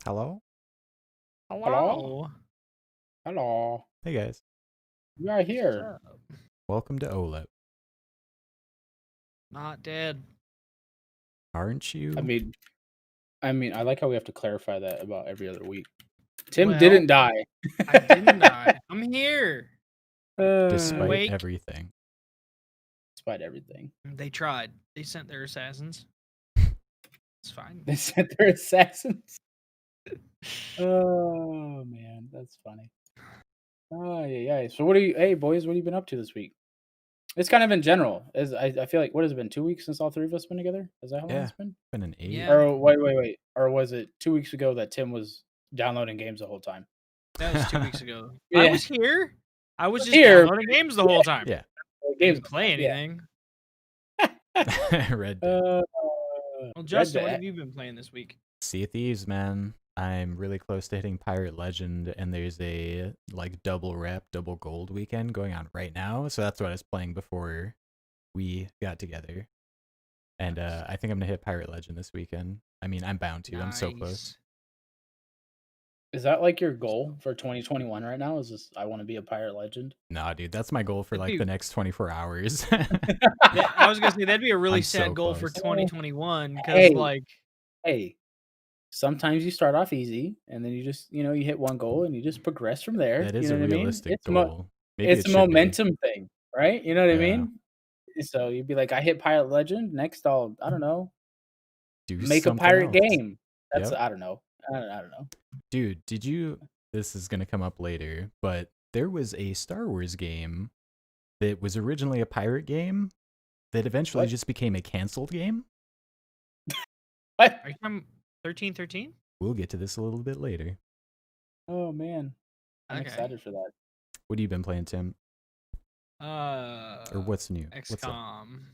Hello? Hello? Hello. Hello. Hey guys. We are What's here. up? Welcome to OLIP. Not dead. Aren't I you? mean, I like how we have to clarify that about every other week. Tim Well, didn't die. I didn't die. I'm here. Despite Wake. everything. Despite everything. They tried. They sent their assassins. It's fine. They sent their assassins. Oh, man. That's funny. Oh, yeah. So hey, boys, what have you been up to this week? It's kind of in general. I feel like, what has it been, 2 weeks since all three of us been together? Is that how long Yeah. it's been? Been an 8. Yeah. Or wait. Or was it 2 weeks ago that Tim was downloading games the whole time? That was 2 weeks ago. I Yeah. was here. I was just Here. downloading games the whole time. Yeah. Games. Didn't play Yeah. anything. Red Dead. Well, Justin, what have you been playing this week? Sea of Thieves, man. I'm really close to hitting Pirate Legend, and there's a double rep, double gold weekend going on right now. So that's what I was playing before we got together. And I think I'm gonna hit Pirate Legend this weekend. I mean, I'm bound to. I'm so close. Is that like your goal for 2021 right now? Is this I want to be a pirate legend? Nah, dude, that's my goal for the next 24 hours. I was gonna say that'd be a really I'm sad so goal for close. 2021 because Hey, sometimes you start off easy and then you just you hit one goal and you just progress from there. That You is know a what I mean? realistic goal. Maybe It's it a should be. momentum thing, right? You know what I Yeah. mean? So you'd be like, I hit pirate legend. Next, I don't know, Do make a something pirate else. game. That's Yep. I don't know. I don't know. Dude, this is going to come up later, but there was a Star Wars game that was originally a pirate game that eventually What? just became a canceled game. What? Are you talking 1313? We'll get to this a little bit later. Oh man, I'm Okay. excited for that. What have you been playing, Tim? Or what's new? What's up? XCOM.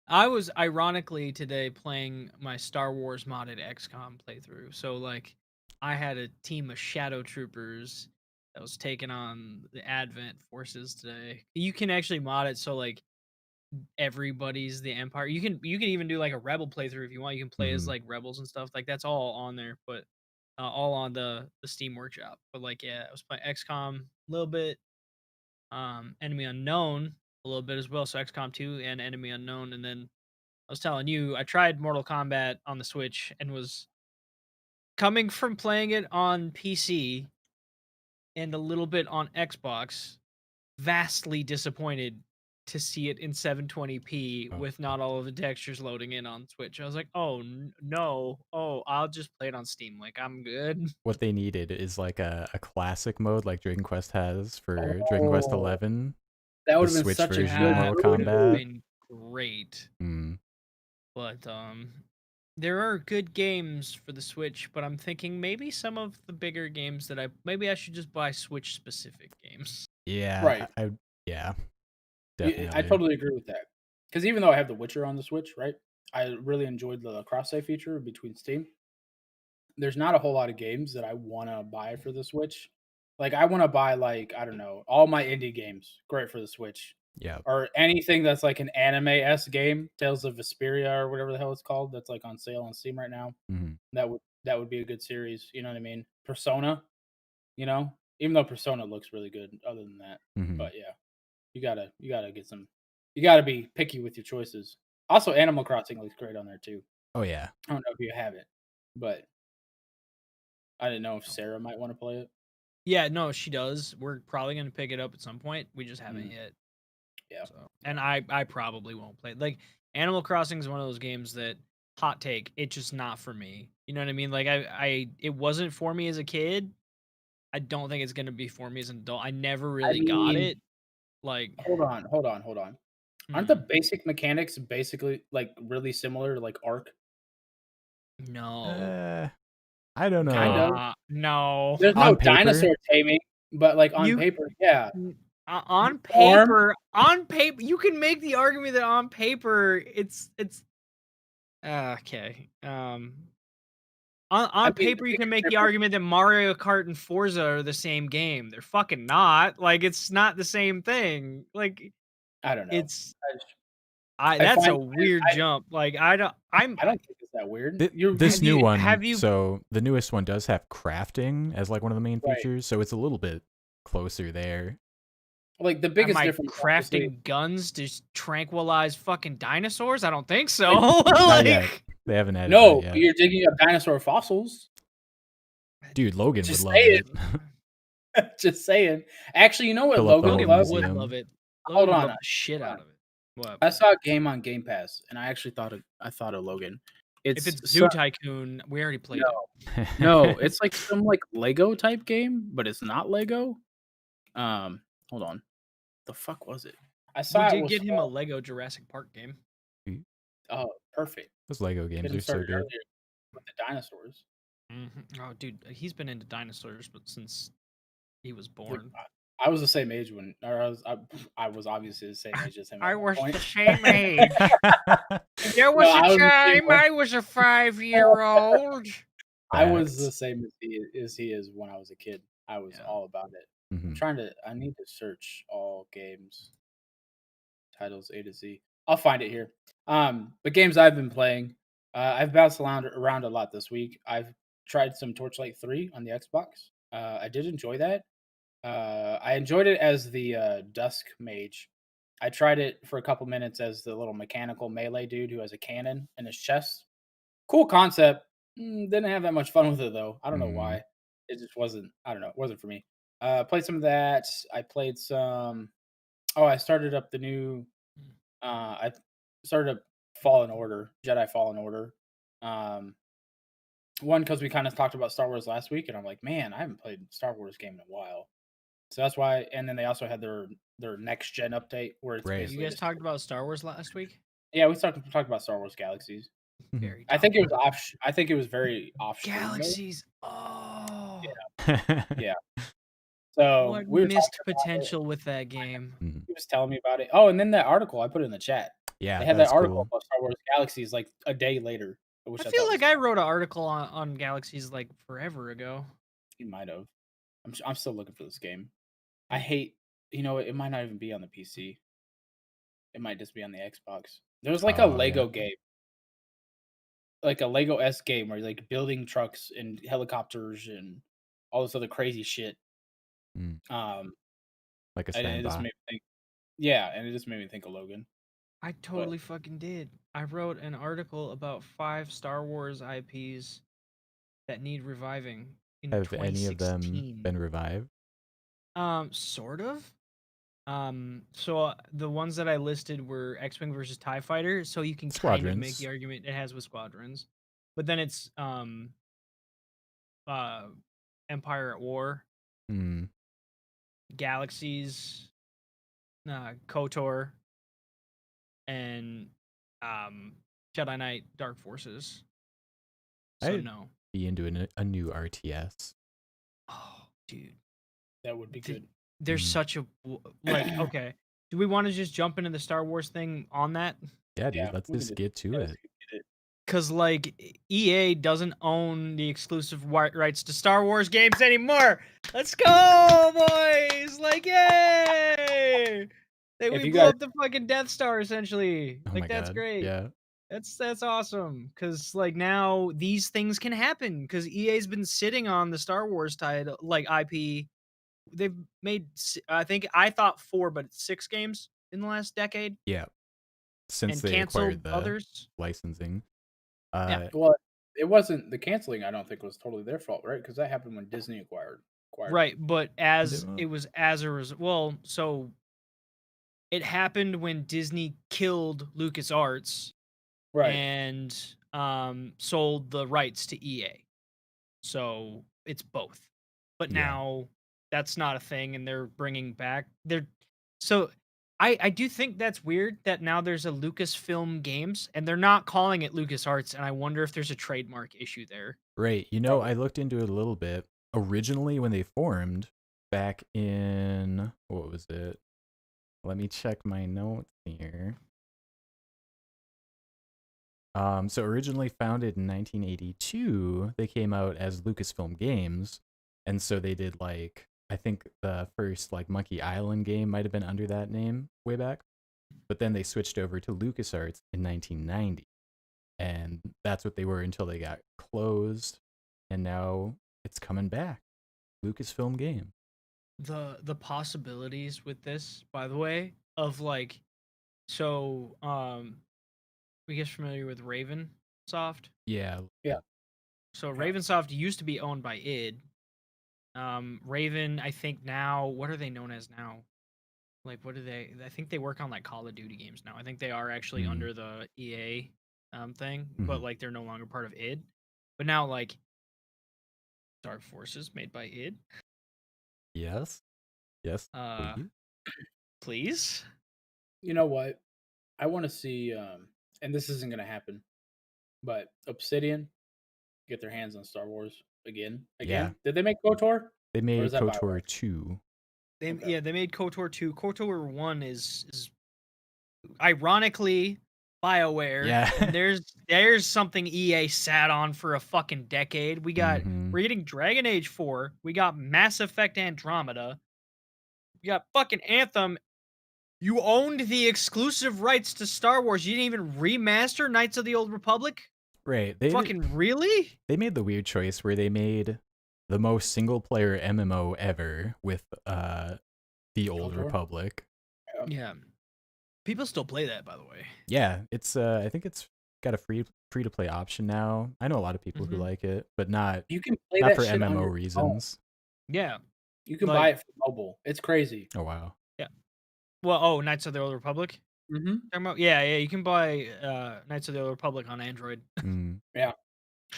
I was ironically today playing my Star Wars modded XCOM playthrough. So I had a team of shadow troopers that was taking on the Advent forces today. You can actually mod it so everybody's the Empire. You can even do a rebel playthrough if you want. You can play as rebels and stuff. That's all on there, but all on the Steam Workshop. But yeah, I was playing XCOM a little bit, Enemy Unknown a little bit as well. So XCOM 2 and Enemy Unknown, and then I was telling you, I tried Mortal Kombat on the Switch and was coming from playing it on PC and a little bit on Xbox, vastly disappointed to see it in 720p with not all of the textures loading in on Switch. I was like, oh no, I'll just play it on Steam. I'm good. What they needed is a classic mode like Dragon Quest has for Dragon Quest Oh, 11. that would The have been Switch such a version of good Mortal That would have Kombat. been great. Mm. But there are good games for the Switch, but I'm thinking maybe some of the bigger games that maybe I should just buy Switch specific games. Yeah, right. yeah, I definitely. totally agree with that. Because even though I have The Witcher on the Switch, right, I really enjoyed the cross-save feature between Steam. There's not a whole lot of games that I want to buy for the Switch. Like I want to buy I don't know, all my indie games, great for the Switch. Yeah. Or anything that's like an anime-esque game, Tales of Vesperia or whatever the hell it's called, that's on sale on Steam right now. Mm-hmm. That would be a good series. You know what I mean? Persona, even though Persona looks really good. Other than that, but yeah, you gotta get some. You gotta be picky with your choices. Also, Animal Crossing looks great on there too. Oh yeah. I don't know if you have it, but I didn't know if Sarah might want to play it. Yeah, no, she does. We're probably gonna pick it up at some point. We just haven't yet. Yeah. So, and I probably won't play it. Animal Crossing is one of those games that hot take, it's just not for me. You know what I mean? It wasn't for me as a kid. I don't think it's gonna be for me as an adult. I never really got it. Hold on. Aren't the basic mechanics basically really similar to Ark? No. I don't know. Kind of. No. There's no dinosaur taming, but on You paper, yeah. on Farm? paper, you can make the argument that on paper it's okay. On paper, you can make the argument that Mario Kart and Forza are the same game. They're fucking not. It's not the same thing. I don't know. It's That's a find weird jump. Like I don't think it's that weird. This new one, have you so the newest one does have crafting as like one of the main Right. features, so it's a little bit closer there. Like the am biggest I difference, obviously, crafting guns to tranquilize fucking dinosaurs? I don't think so. Not yet. Like They haven't added no, that yet. you're digging up dinosaur fossils. Dude, Logan would Just love saying. it. Just saying. Actually, you know what Fill up the Logan whole loves? would museum. love it. Hold Logan would on. love the shit out of it. What? I saw a game on Game Pass, and I actually thought of Logan. If it's so- Zoo Tycoon, we already played it. No, it's like some like Lego type game, but it's not Lego. Hold on. The fuck was it? I saw We it did was get him a called- Lego Jurassic Park game. Oh, perfect. Those Lego games Couldn't are so start good. earlier with the dinosaurs. Oh, dude, he's been into dinosaurs, but since he was born. I was the same age when, or I was obviously the same age as him. I at one was point. the same age. There was I a was the same time way. I was a 5-year-old. I was the Facts. same as he is when I was a kid. I was Yeah. all about it. Mhm. I need to search all games titles A to Z. I'll find it here. But games I've been playing, I've bounced around a lot this week. I've tried some Torchlight 3 on the Xbox. I did enjoy that. I enjoyed it as the Dusk Mage. I tried it for a couple minutes as the little mechanical melee dude who has a cannon in his chest. Cool concept. Didn't have that much fun with it though. I don't know why. It just wasn't. I don't know. It wasn't for me. Played some of that. I played some. Oh, I started up the new. I started up Fallen Order, Jedi Fallen Order. One because we kind of talked about Star Wars last week, and I'm like, man, I haven't played a Star Wars game in a while. So that's why. And then they also had their next gen update where it's Right. You basically guys just- talked about Star Wars last week? Yeah, we talked about Star Wars Galaxies. Very I think it was topical. off. I think it was very off. Galaxies. Oh, Yeah. So what we were missed talking about it. potential with that game. He was telling me about it. Oh, and then that article I put in the chat. Yeah, They had that's that article cool. about Star Wars Galaxies like a day later. Which I I feel thought like was- I wrote an article on Galaxies like forever ago. you might have. I'm still looking for this game. I hate. You know, it might not even be on the PC. It might just be on the Xbox. There was like a Oh, Lego yeah. game, like a Lego-esque game where you're like building trucks and helicopters and all this other crazy shit. Mm. Like a And it just sandbox. made me think. Yeah, and it just made me think of Logan. I totally fucking did. I wrote an article about 5 Star Wars IPs that need reviving in Have any of them 2016. been revived? Sort of. So the ones that I listed were X-Wing versus TIE Fighter, so you can kind of make Squadrons. the argument it has with Squadrons. But then it's Empire at War, Mm. Galaxies, KOTOR, and Jedi Knight Dark Forces. So I'd no. be into a new RTS. Oh, dude. That would be Th- good. There's Mhm. such a like okay. Do we want to just jump into the Star Wars thing on that? Yeah, dude, Yeah, let's we just can get to Yeah, it. let's get it. Cause like EA doesn't own the exclusive rights to Star Wars games anymore. Let's go, boys! Like, yay! If We you blew guys- up the fucking Death Star essentially. Oh Like my that's god. great. Yeah. That's awesome. Cause like now these things can happen. Cause EA's been sitting on the Star Wars title like IP. They've made I thought 4, but it's 6 games in the last decade. Yeah. Since And they canceled acquired the others. licensing. Well, it wasn't the canceling. I don't think was totally their fault, right? Because that happened when Disney acquired. Right, but as Did- it was as a result, well, so it happened when Disney killed LucasArts Right. and sold the rights to EA. So it's both. But Yeah. now that's not a thing, and they're bringing back so I do think that's weird that now there's a Lucasfilm Games and they're not calling it LucasArts, and I wonder if there's a trademark issue there. Right. You know, I looked into it a little bit. Originally, when they formed back in, what was it? Let me check my notes here. So originally founded in 1982, they came out as Lucasfilm Games, and so they did like I think the first like Monkey Island game might have been under that name way back. But then they switched over to LucasArts in 1990. And that's what they were until they got closed. And now it's coming back. Lucasfilm game. The possibilities with this, by the way, of like, so we get familiar with Ravensoft. Yeah. So Yeah. Ravensoft used to be owned by id. Raven, I think now, what are they known as now? Like, what do they? I think they work on like Call of Duty games now. I think they are actually under the EA thing, but like they're no longer part of id. But now like Dark Forces made by id. Yes. Please. Please. You know what? I want to see, and this isn't going to happen, but Obsidian get their hands on Star Wars again. Yeah. Did they make KOTOR? They made is that KOTOR 2. Yeah, they made KOTOR 2. KOTOR 1 is ironically BioWare. Yeah. And there's something EA sat on for a fucking decade. We're getting Dragon Age 4. We got Mass Effect Andromeda. We got fucking Anthem. You owned the exclusive rights to Star Wars. You didn't even remaster Knights of the Old Republic? Right. Really? They made the weird choice where they made the most single-player MMO ever with the Old Republic. Yeah. People still play that, by the way. Yeah, it's I think it's got a free to play option now. I know a lot of people who like it, but not You can play not that for shit on MMO your reasons. phone. Yeah. You can buy it for mobile. It's crazy. Oh wow. Yeah. Well, Knights of the Old Republic? Mm-hmm. Yeah, you can buy Knights of the Old Republic on Android. Yeah.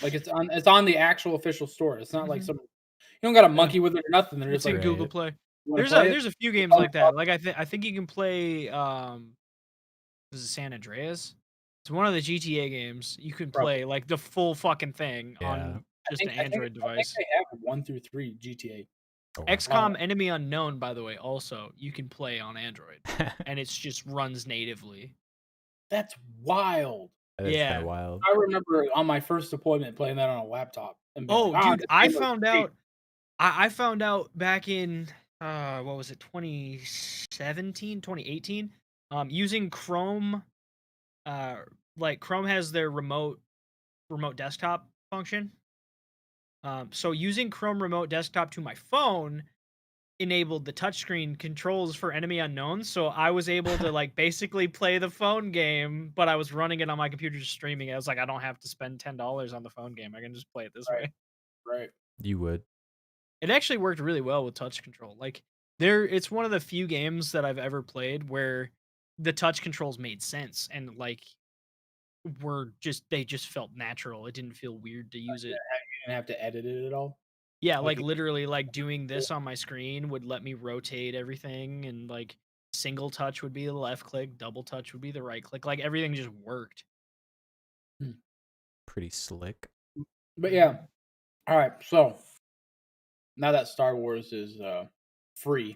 Like it's on the actual official store. It's not like some you don't got a monkey with it or nothing. They're It's just in like Google Play. there's There's a few games like that. Like I think you can play was it San Andreas? It's one of the GTA games. You can play like the full fucking thing on just an Android device. I think they have 1 through 3 GTA. Oh, wow. XCOM Enemy Unknown, by the way, also you can play on Android, and it just runs natively. That's wild. That's kind of wild. I remember on my first deployment playing that on a laptop. And dude, I found out. I found out back in what was it, 2017, 2018, using Chrome. Like Chrome has their remote desktop function. So using Chrome remote desktop to my phone enabled the touchscreen controls for Enemy Unknown. So I was able to like basically play the phone game, but I was running it on my computer just streaming it. I was like, I don't have to spend $10 on the phone game. I can just play it this way. Right. You would. It actually worked really well with touch control. Like it's one of the few games that I've ever played where the touch controls made sense and like they just felt natural. It didn't feel weird to use it. You didn't have to edit it at all. Yeah, like literally like doing this on my screen would let me rotate everything, and like single touch would be the left click, double touch would be the right click. Like everything just worked. Pretty slick. But yeah. All right. So now that Star Wars is free,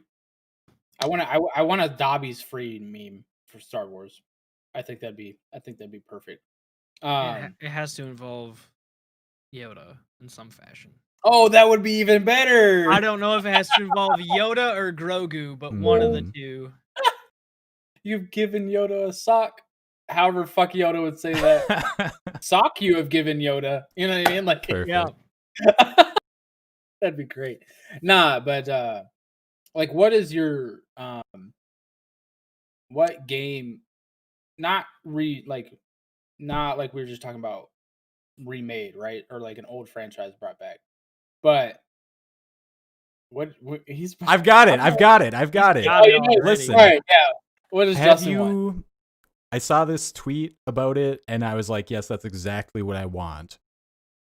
I want a Dobby's free meme for Star Wars. I think that'd be perfect. It has to involve Yoda in some fashion. Oh, that would be even better. I don't know if it has to involve Yoda or Grogu, but one of the two. You've given Yoda a sock. However, fuck Yoda would say that. Sock you have given Yoda. You know what I mean? Like, perfect. Yeah. That'd be great. Nah, but like, what is your what game? Not like we were just talking about remade, right? Or like an old franchise brought back. But what he's I've got it. Listen. Right, yeah. What is have Justin you want? I saw this tweet about it and I was like, yes, that's exactly what I want.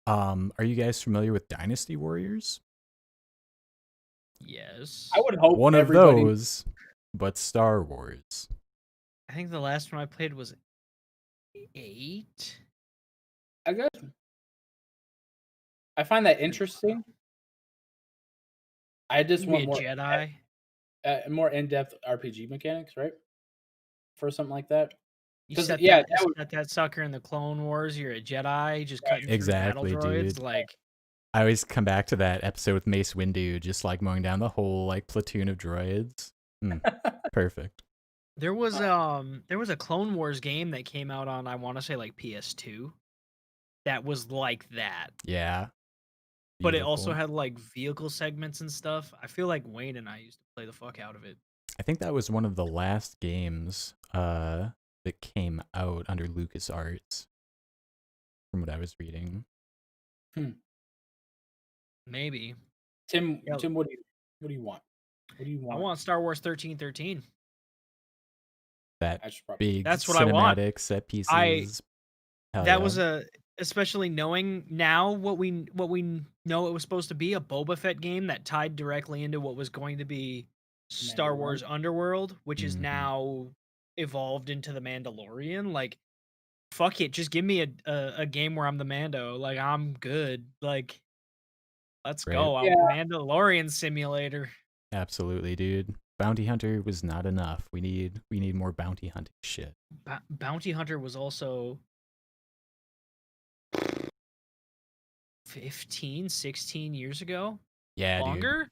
Are you guys familiar with Dynasty Warriors? Yes. I would hope one of those, but Star Wars. I think the last one I played was 8. I guess I find that interesting. I just want more Jedi. More in-depth RPG mechanics, right? For something like that. You set that sucker in the Clone Wars. You're a Jedi, just cutting through battle droids. Dude. Like, I always come back to that episode with Mace Windu, just like mowing down the whole like platoon of droids. Perfect. There was a Clone Wars game that came out on, I want to say, like PS2 that was like that. Yeah. But it also Beautiful. had like vehicle segments and stuff. I feel like Wayne and I used to play the fuck out of it. I think that was one of the last games that came out under LucasArts, from what I was reading. Maybe. Tim, Yeah. Tim, what do you want? What do you I want? want Star Wars 1313. That I should probably. big That's what I want. cinematic set pieces. Hell That yeah. was especially knowing now what we know it was supposed to be, a Boba Fett game that tied directly into what was going to be Star Wars Underworld, which is now evolved into the Mandalorian. Like, fuck it, just give me a game where I'm the Mando. Like, I'm good. Like, let's Right. go. Yeah. Mandalorian simulator. Absolutely, dude. Bounty Hunter was not enough. We need more bounty hunting shit. Bounty Hunter was also 15, 16 years ago. Yeah, Longer? dude.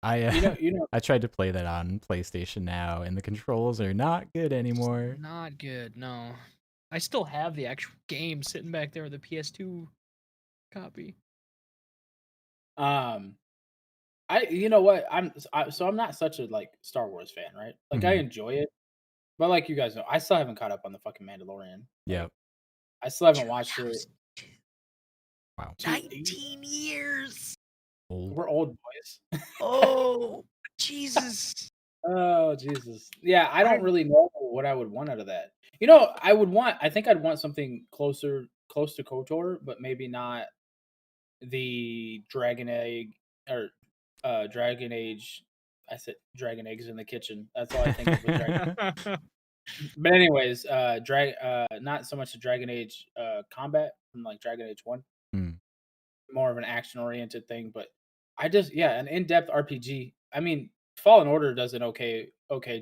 I You know. I tried to play that on PlayStation Now, and the controls are not good anymore. Not good, no. I still have the actual game sitting back there with the PS2 copy. You know what? I'm not such a like Star Wars fan, right? Like I enjoy it, but like you guys know, I still haven't caught up on the fucking Mandalorian. Like, Yep. I still haven't watched it. 2002. Wow. 19 years. Old. We're old boys. Oh, Jesus. Oh Jesus. Yeah, I don't really know what I would want out of that. You know, I think I'd want something close to KOTOR, but maybe not the Dragon Egg or Dragon Age. I said Dragon Eggs in the kitchen. That's all I think of with Dragon. But anyways, not so much the Dragon Age combat from like Dragon Age 1. More of an action oriented thing, but an in-depth RPG. I mean, Fallen Order does an okay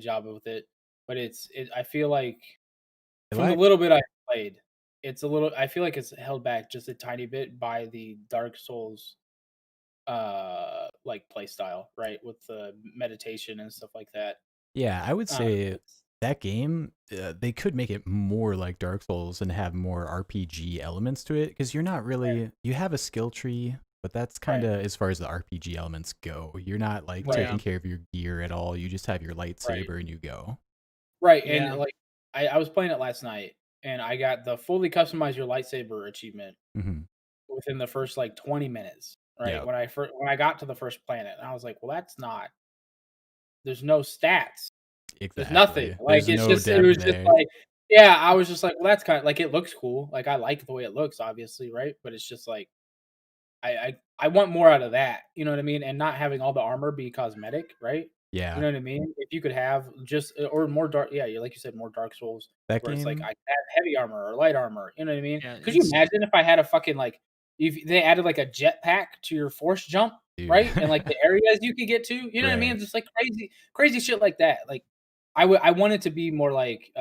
job with it, but I feel like from the little bit I played, I feel like it's held back just a tiny bit by the Dark Souls like play style, right? With the meditation and stuff like that. Yeah, I would say that game, they could make it more like Dark Souls and have more RPG elements to it, because you're not really, you have a skill tree, but that's kind of as far as the RPG elements go. You're not like taking care of your gear at all. You just have your lightsaber and you go. Right, Yeah. and like I was playing it last night, and I got the fully customize your lightsaber achievement within the first like 20 minutes. Right, Yep. when I got to the first planet, and I was like, well, that's not. There's no stats. Exactly. There's nothing. Like There's it's no just it was depth just there. like yeah. I was just like, well, that's kind of like it looks cool. Like I like the way it looks, obviously, right? But it's just like I want more out of that. You know what I mean? And not having all the armor be cosmetic, right? Yeah. You know what I mean? If you could have just or more dark, yeah, like you said, more Dark Souls, That where it's like game, I have heavy armor or light armor. You know what I mean? Yeah, Could you imagine if I had a fucking like if they added like a jetpack to your force jump, dude. right? And like the areas you could get to, you know what I mean? Just like crazy shit like that. Like I want it to be more like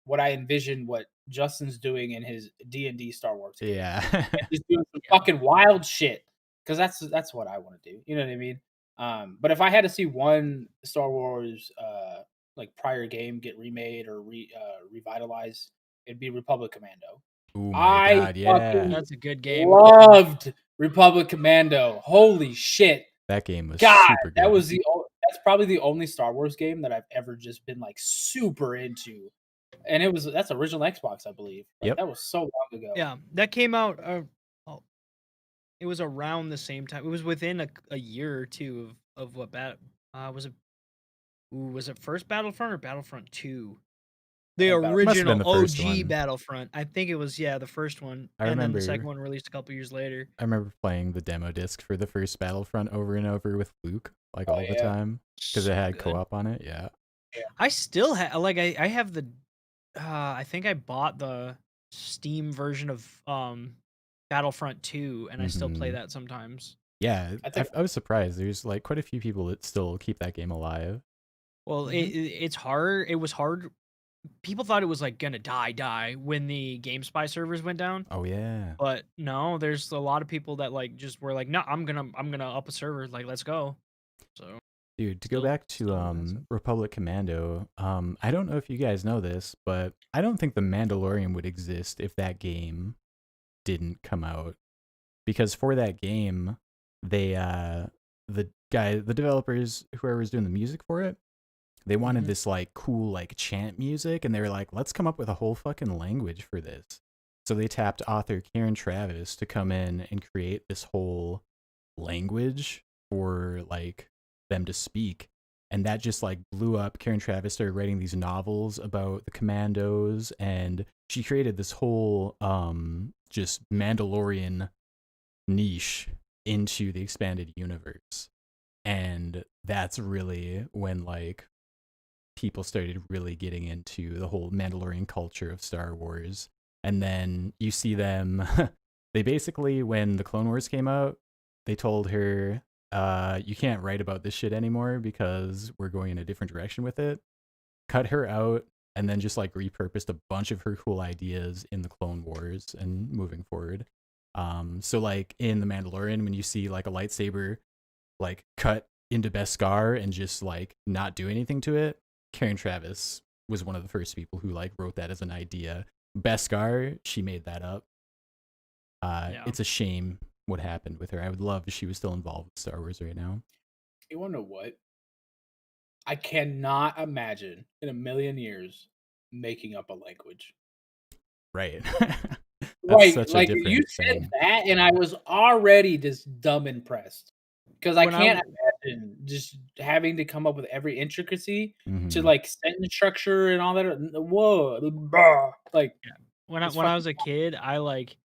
what I envisioned what Justin's doing in his D&D Star Wars game. Yeah. And just doing some fucking wild shit. Because that's what I want to do. You know what I mean? But if I had to see one Star Wars like prior game get remade or revitalized, it'd be Republic Commando. Oh my god, yeah. That's a good game. Loved Republic Commando. Holy shit. That game was God, super good. that's probably the only Star Wars game that I've ever just been like super into. And that's original Xbox, I believe. Like, that was so long ago. Yeah, that came out it was around the same time. It was within a year or two of what was it first Battlefront or Battlefront 2? The original the first OG one. Battlefront. I think it was the first one. And then the second one released a couple years later. I remember playing the demo disc for the first Battlefront over and over with Luke, like all the time, because it had co-op on it. Yeah. I still have I have the I think I bought the Steam version of Battlefront 2 and I still play that sometimes. Yeah, I was surprised. There's like quite a few people that still keep that game alive. Well, it's hard. It was hard. People thought it was like gonna die when the GameSpy servers went down. Oh yeah. But no, there's a lot of people that like just were like, no, I'm gonna up a server. Like, let's go. So Dude, to go Still, back to still impressive. Republic Commando, I don't know if you guys know this, but I don't think The Mandalorian would exist if that game didn't come out. Because for that game, they the developers, whoever was doing the music for it, they wanted Mhm. this like cool like chant music, and they were like, let's come up with a whole fucking language for this. So they tapped author Karen Travis to come in and create this whole language for like them to speak. And that just like blew up. Karen Travis started writing these novels about the commandos, and she created this whole just Mandalorian niche into the expanded universe. And that's really when like people started really getting into the whole Mandalorian culture of Star Wars. And then you see them they basically, when the Clone Wars came out, they told her, you can't write about this shit anymore because we're going in a different direction with it. Cut her out, and then just like repurposed a bunch of her cool ideas in the Clone Wars and moving forward. So like in The Mandalorian, when you see like a lightsaber like cut into Beskar and just like not do anything to it, Karen Travis was one of the first people who like wrote that as an idea. Beskar, she made that up. Yeah. It's a shame what happened with her. I would love if she was still involved with Star Wars right now. You wanna know what? I cannot imagine in a million years making up a language. Right. That's Right, such a like, you different said thing. that, and I was already just dumb impressed because I When I can't imagine just having to come up with every intricacy to, Hmm. like, sentence structure and all that, whoa, bah, like, it's when I fucking was a kid, I like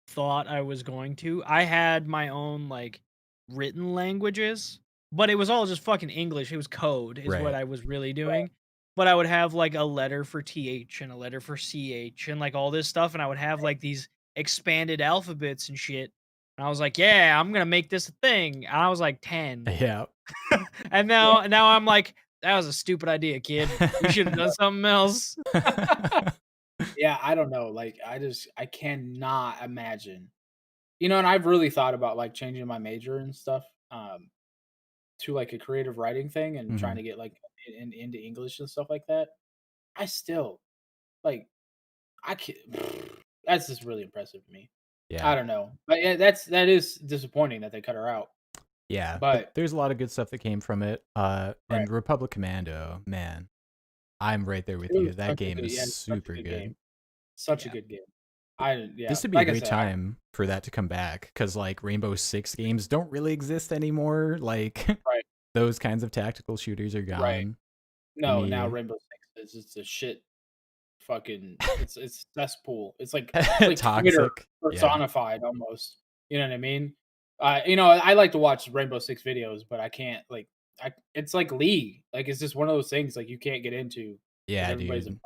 thought I was going to. I had my own like written languages, but it was all just fucking English. It was code is what Right. I was really right, doing. But I would have like a letter for TH and a letter for CH and like all this stuff, and I would have like these expanded alphabets and shit. And I was like, yeah, I'm gonna make this a thing. And I was like 10. Yeah. And yeah. now I'm like, that was a stupid idea, kid. You should have done something else. Yeah, I don't know, like, I cannot imagine. You know, and I've really thought about, like, changing my major and stuff, to, like, a creative writing thing and trying Hmm. to get, like, into English and stuff like that. I still, like, I can't that's just really impressive to me. Yeah. I don't know, but yeah, that is disappointing that they cut her out. Yeah. But But there's a lot of good stuff that came from it. right, And Republic Commando, man, I'm right there with it you. was That such a game good is yeah, it's such a super good good. game, such a Yeah. good game. I yeah, This would be a like I great said, I time for that to come back, because like Rainbow Six games don't really exist anymore. Like right, those kinds of tactical shooters are right. gone. Give No, now me Rainbow Six is just a shit fucking it's cesspool. It's like Twitter toxic. Yeah. personified almost. You know what I mean? You know, I like to watch Rainbow Six videos, but I can't like it's like League. Like it's just one of those things like you can't get into because Yeah, everybody's a dude.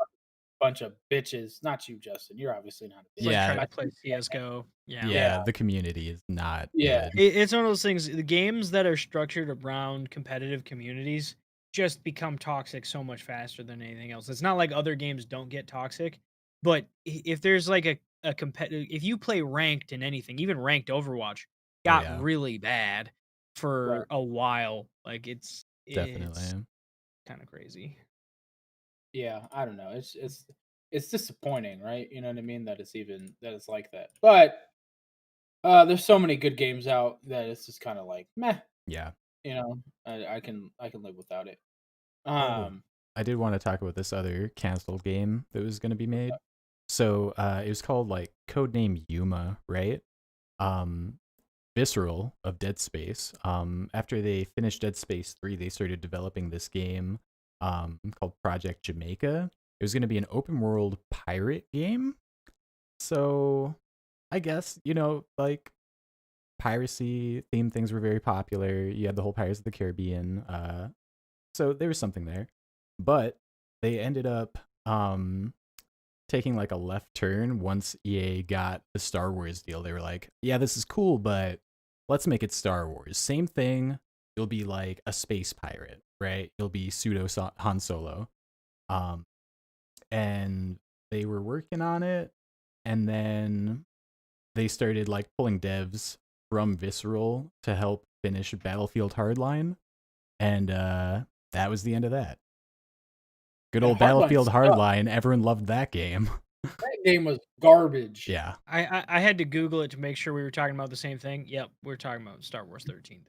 bunch of bitches. Not you, Justin. You're obviously not a It's bitch. like trying Yeah. to But play CS:GO. Yeah. yeah, Yeah. The community is not yeah, good. It's one of those things. The games that are structured around competitive communities just become toxic so much faster than anything else. It's not like other games don't get toxic, but if there's like a competitive, if you play ranked in anything, even ranked Overwatch Oh got yeah. really bad right. for a while. Like it's Definitely. kind of crazy. Yeah, I don't know. It's disappointing, right? You know what I mean? That it's like that. But there's so many good games out that it's just kind of like meh. Yeah. You know, I can live without it. Oh, Um, I did want to talk about this other canceled game that was going to be made. So it was called like Codename Yuma, right? Um, Visceral of Dead Space. After they finished Dead Space 3, they started developing this game called Project Jamaica. It was going to be an open world pirate game. So I guess, like piracy themed things were very popular. You had the whole Pirates of the Caribbean. So there was something there. But they ended up taking like a left turn once EA got the Star Wars deal. They were like, yeah, this is cool, but let's make it Star Wars. Same thing. You'll be like a space pirate, right? You'll be pseudo Han Solo. Um, and they were working on it, and then they started like pulling devs from Visceral to help finish Battlefield Hardline, and that was the end of that. Good And old Hardline Battlefield sucked. Hardline. Everyone loved that game. That game was garbage. Yeah, I had to Google it to make sure we were talking about the same thing. Yep, we're talking about Star Wars 13.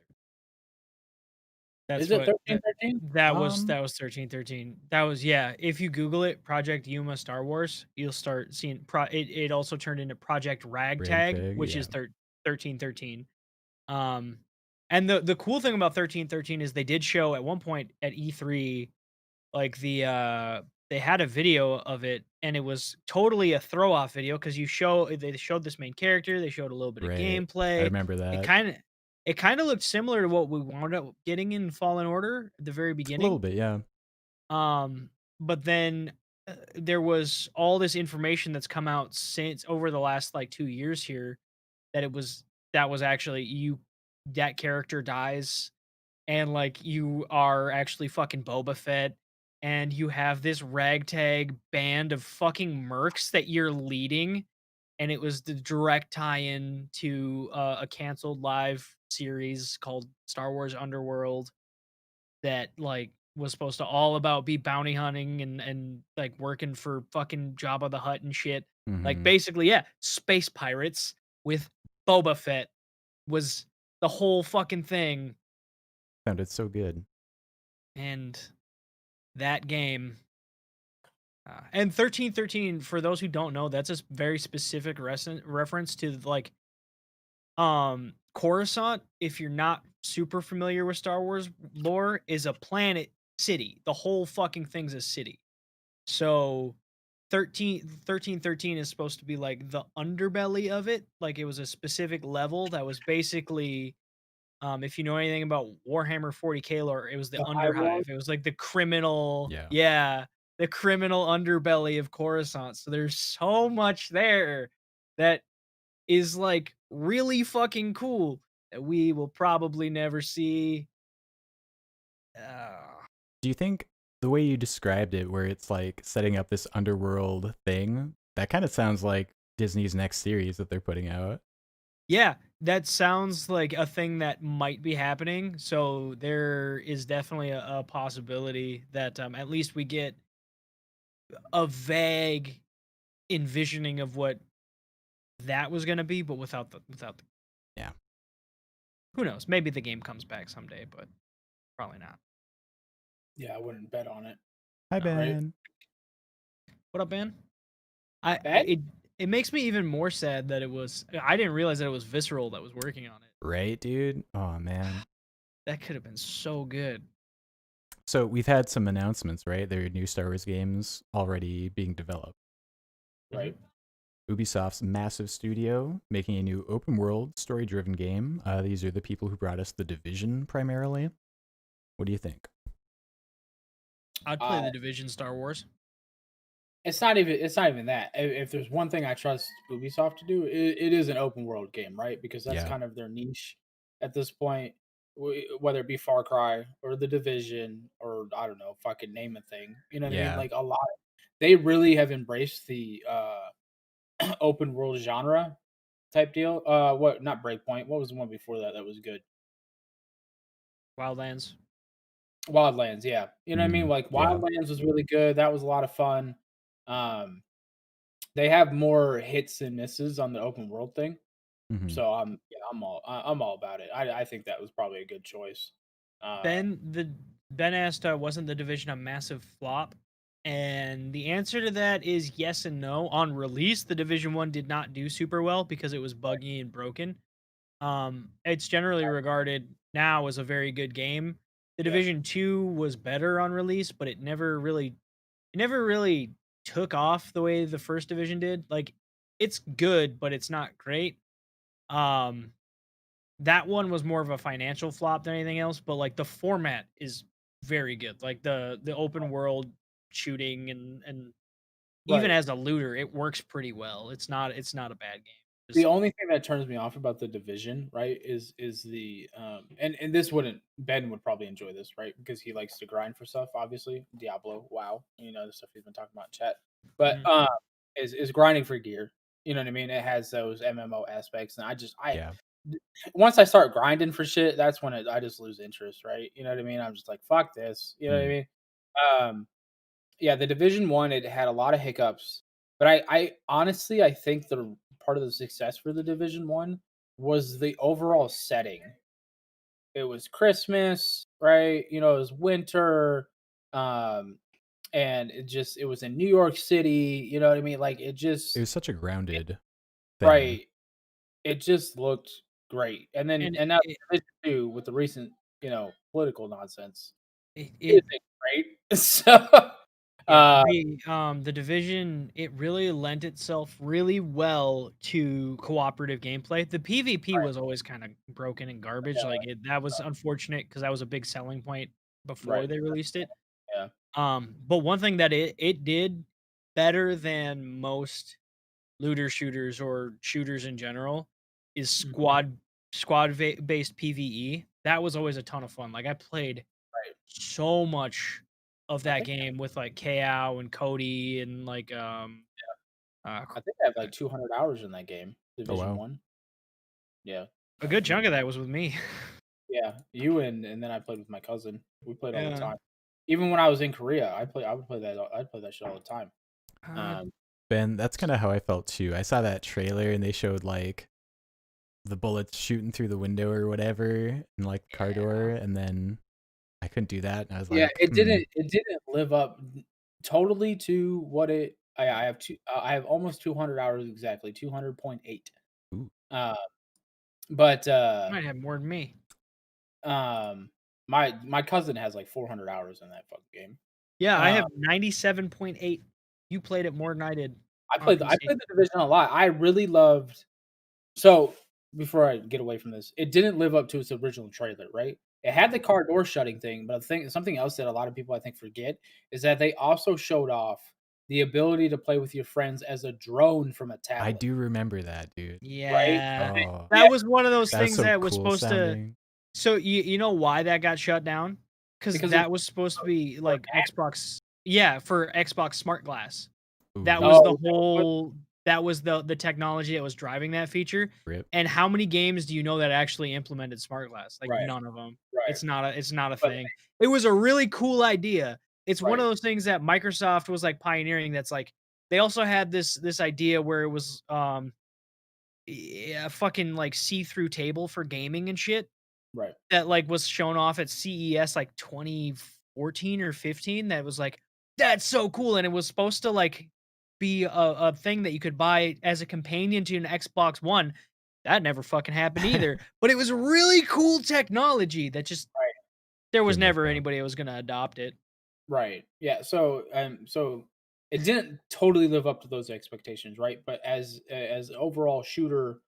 That's Is it what 1313? that was. um, That was 1313. That was, yeah. If you Google it, Project Yuma Star Wars, you'll start seeing. It also turned into Project Ragtag, Ragtag. which Yeah, is 1313. Um, and the cool thing about 1313 is they did show at one point at E3, like they had a video of it, and it was totally a throw off video because they showed this main character, they showed a little bit of right. I gameplay. remember It that kind of it kind of looked similar to what we wound up getting in Fallen Order at the very a little beginning. bit. Yeah, But then there was all this information that's come out since over the last like 2 years here that that was actually that character dies, and like you are actually fucking Boba Fett, and you have this ragtag band of fucking mercs that you're leading, and it was the direct tie-in to a canceled live series called Star Wars Underworld that like was supposed to all about be bounty hunting and like working for fucking Jabba the Hutt and shit. Like mm-hmm. basically, yeah, space pirates with Boba Fett was the whole fucking thing. Sounded so good. And that game and 1313, for those who don't know, that's a very specific reference to like Coruscant, if you're not super familiar with Star Wars lore, is a planet city. The whole fucking thing's a city. So 1313 is supposed to be like the underbelly of it. Like it was a specific level that was basically if you know anything about Warhammer 40K lore, it was the The High Wall. Underhive. It was like the criminal, Yeah. yeah, the criminal underbelly of Coruscant. So there's so much there that is like really fucking cool that we will probably never see. Uh, Do you think the way you described it, where it's like setting up this underworld thing, that kind of sounds like Disney's next series that they're putting out? yeah, that sounds like a thing that might be happening. So there is definitely a possibility that at least we get a vague envisioning of what that was going to be, but without the, Yeah. who knows? Maybe the game comes back someday, but probably not. Yeah, I wouldn't bet on it. Hi, All right. Ben. What up, man? I Ben? it makes me even more sad that I didn't realize that it was Visceral that was working on it. Right, dude? Oh, man. That could have been so good. So we've had some announcements, right? There are new Star Wars games already being developed. Right. Ubisoft's massive studio making a new open world, story driven game. These are the people who brought us The Division primarily. What do you think? I'd play the Division Star Wars. It's not even that. If there's one thing I trust Ubisoft to do, it is an open world game, right? Because that's Yeah. kind of their niche at this point. Whether it be Far Cry or The Division or I don't know, fucking name a thing. You know what I mean? Yeah. Like a lot. They really have embraced the open world genre type deal. What? Not Breakpoint. What was the one before that that was good? Wildlands. Wildlands. Yeah. You know what I mean? Like Yeah. Wildlands was really good. That was a lot of fun. Um, they have more hits and misses on the open world thing. Mm-hmm. So I'm all about it. I think that was probably a good choice. Ben asked, wasn't the Division a massive flop? And the answer to that is yes and no. On release, the Division 1 did not do super well because it was buggy and broken. It's generally regarded now as a very good game. The Yeah. Division 2 was better on release, but it never really took off the way the first Division did. Like it's good, but it's not great. That one was more of a financial flop than anything else, but like the format is very good. Like the open world shooting and even Right. as a looter, it works pretty well. It's not a bad game. The only thing that turns me off about the division, right, is the and this wouldn't Ben would probably enjoy this, right? Because he likes to grind for stuff, obviously. Diablo, WoW, you know, the stuff he's been talking about in chat. But Mhm. is grinding for gear. You know what I mean? It has those MMO aspects, and I Yeah. once I start grinding for shit, that's when I just lose interest, right? You know what I mean? I'm just like, fuck this. You know what I Mm. mean? Um, yeah, the Division One, it had a lot of hiccups, but I honestly I think the part of the success for the Division One was the overall setting. It was Christmas, right? You know, it was winter, um, and it was in New York City. You know what I mean? Like It was such a it, grounded thing. right. It just looked great, And and now it, Division Two with the recent political nonsense it, isn't it great. So, Yeah, uh, the division, it really lent itself really well to cooperative gameplay. The PvP right, was always kind of broken and garbage. yeah, Like that was unfortunate because that was a big selling point before right, they released it. yeah, But one thing that it did better than most looter shooters or shooters in general is mhm, based PvE. That was always a ton of fun. Like I played right. so much of I that think game with like KO and Cody and like I think I have like 200 hours in that game, Oh Division wow. One. Yeah, a good chunk of that was with me. yeah. You and then I played with my cousin. We played all the Yeah. time. Even when I was in Korea, I would play that. I'd play that shit all the time. Uh, Um, Ben, that's kind of how I felt too. I saw that trailer and they showed like the bullets shooting through the window or whatever in like car door, and then I couldn't do that, and I was yeah, like, it didn't live up totally to what it. I have I have almost 200 hours exactly, 200.8. ooh, Uh, but you might have more than me. um, my cousin has like 400 hours in that fucking game. Yeah, I Uh, have 97.8. You played it more than I did on I PC. played the division a lot. I really loved. So before I get away from this, it didn't live up to its original trailer, right? It had the car door shutting thing, but I think something else that a lot of people I think forget is that they also showed off the ability to play with your friends as a drone from a I tablet, do remember that, dude. right? Yeah. Oh, Yeah, That was one of those that was things so that was cool supposed to. sounding. So you know why that got shut down? Because because it was that was supposed to be for like Xbox. Yeah, for Xbox Smart Glass. That Ooh, was the oh, that was what? whole that was the technology that was driving that feature, rip. and how many games do you know that actually implemented smart glass? Like, Right, none of them. right. It's not a But thing. It was a really cool idea. It's one of right, those things that Microsoft was, like, pioneering that's, like they also had this idea where it was, a fucking, like, see-through table for gaming and shit right, that, like, was shown off at CES, like, 2014 or 15 that was like, "That's so cool," and it was supposed to, like, be a thing that you could buy as a companion to an Xbox One. That never fucking happened either, but it was really cool technology that just right. there was Didn't work never out. anybody that was gonna adopt it. Right. Yeah. So it didn't totally live up to those expectations, right? But as overall shooter,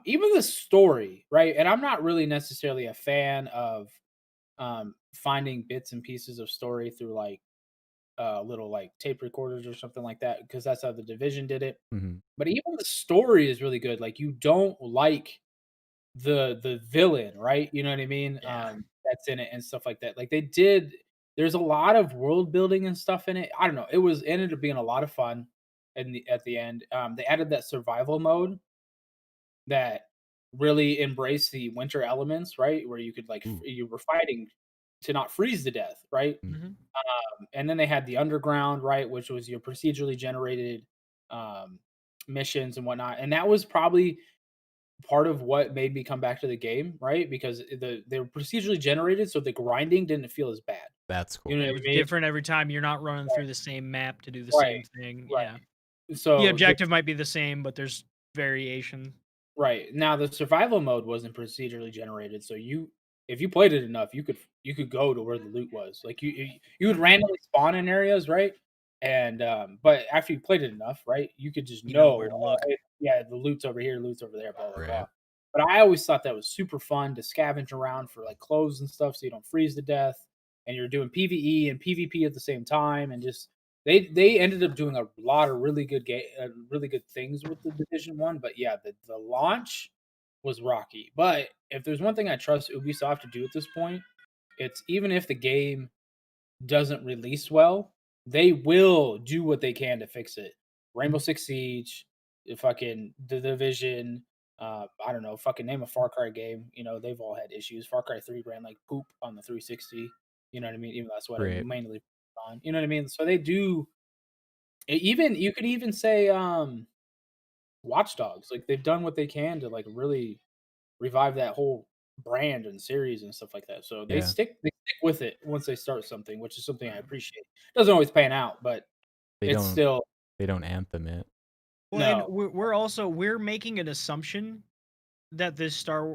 even the story, right? And I'm not really necessarily a fan of finding bits and pieces of story through like little like tape recorders or something like that, because that's how the division did it. Mhm. But even the story is really good. Like you don't like the villain, right? You know what I mean? Yeah. That's in it and stuff like that. Like they did there's a lot of world building and stuff in it. I don't know. It ended up being a lot of fun at the end. They added that survival mode that really embraced the winter elements, right? Where you could like Ooh, you were fighting to not freeze to death, right? mm, Mhm. And then they had the underground, right, which was your procedurally generated um missions and whatnot. And that was probably part of what made me come back to the game, right? Because they were procedurally generated, so the grinding didn't feel as bad. that's You cool. know Yeah, what it I was mean? different every time. You're not running through the same map to do the Right, same thing. Yeah. right. The So the objective might be the same, but there's variation. right now the survival mode wasn't procedurally generated, so if you played it enough, you could go to where the loot was. Like you would Mhm. randomly spawn in areas, right? And but after you played it enough, right, you could just You know know, where to look. yeah, the loot's over here, loot's over there, blah blah blah. Rip. But I always thought that was super fun to scavenge around for like clothes and stuff, so you don't freeze to death, and you're doing PVE and PvP at the same time, and just they ended up doing a lot of really good things with the Division One. But yeah, the launch was rocky. But if there's one thing I trust Ubisoft to do at this point, it's even if the game doesn't release well, they will do what they can to fix it. Rainbow Six Siege, the Division. I don't know, fucking name a Far Cry game. You know, they've all had issues. Far Cry 3 ran like poop on the 360. You know what I mean? Even that's what I Right. mainly on. You know what I mean? So they do. Even you could even say Watch Dogs. Like they've done what they can to like really revive that whole brand and series and stuff like that. So Yeah. they stick with it once they start something, which is something I appreciate. Doesn't always pan out, but They it's don't still anthem it. Well, and no. we're making an assumption that this Star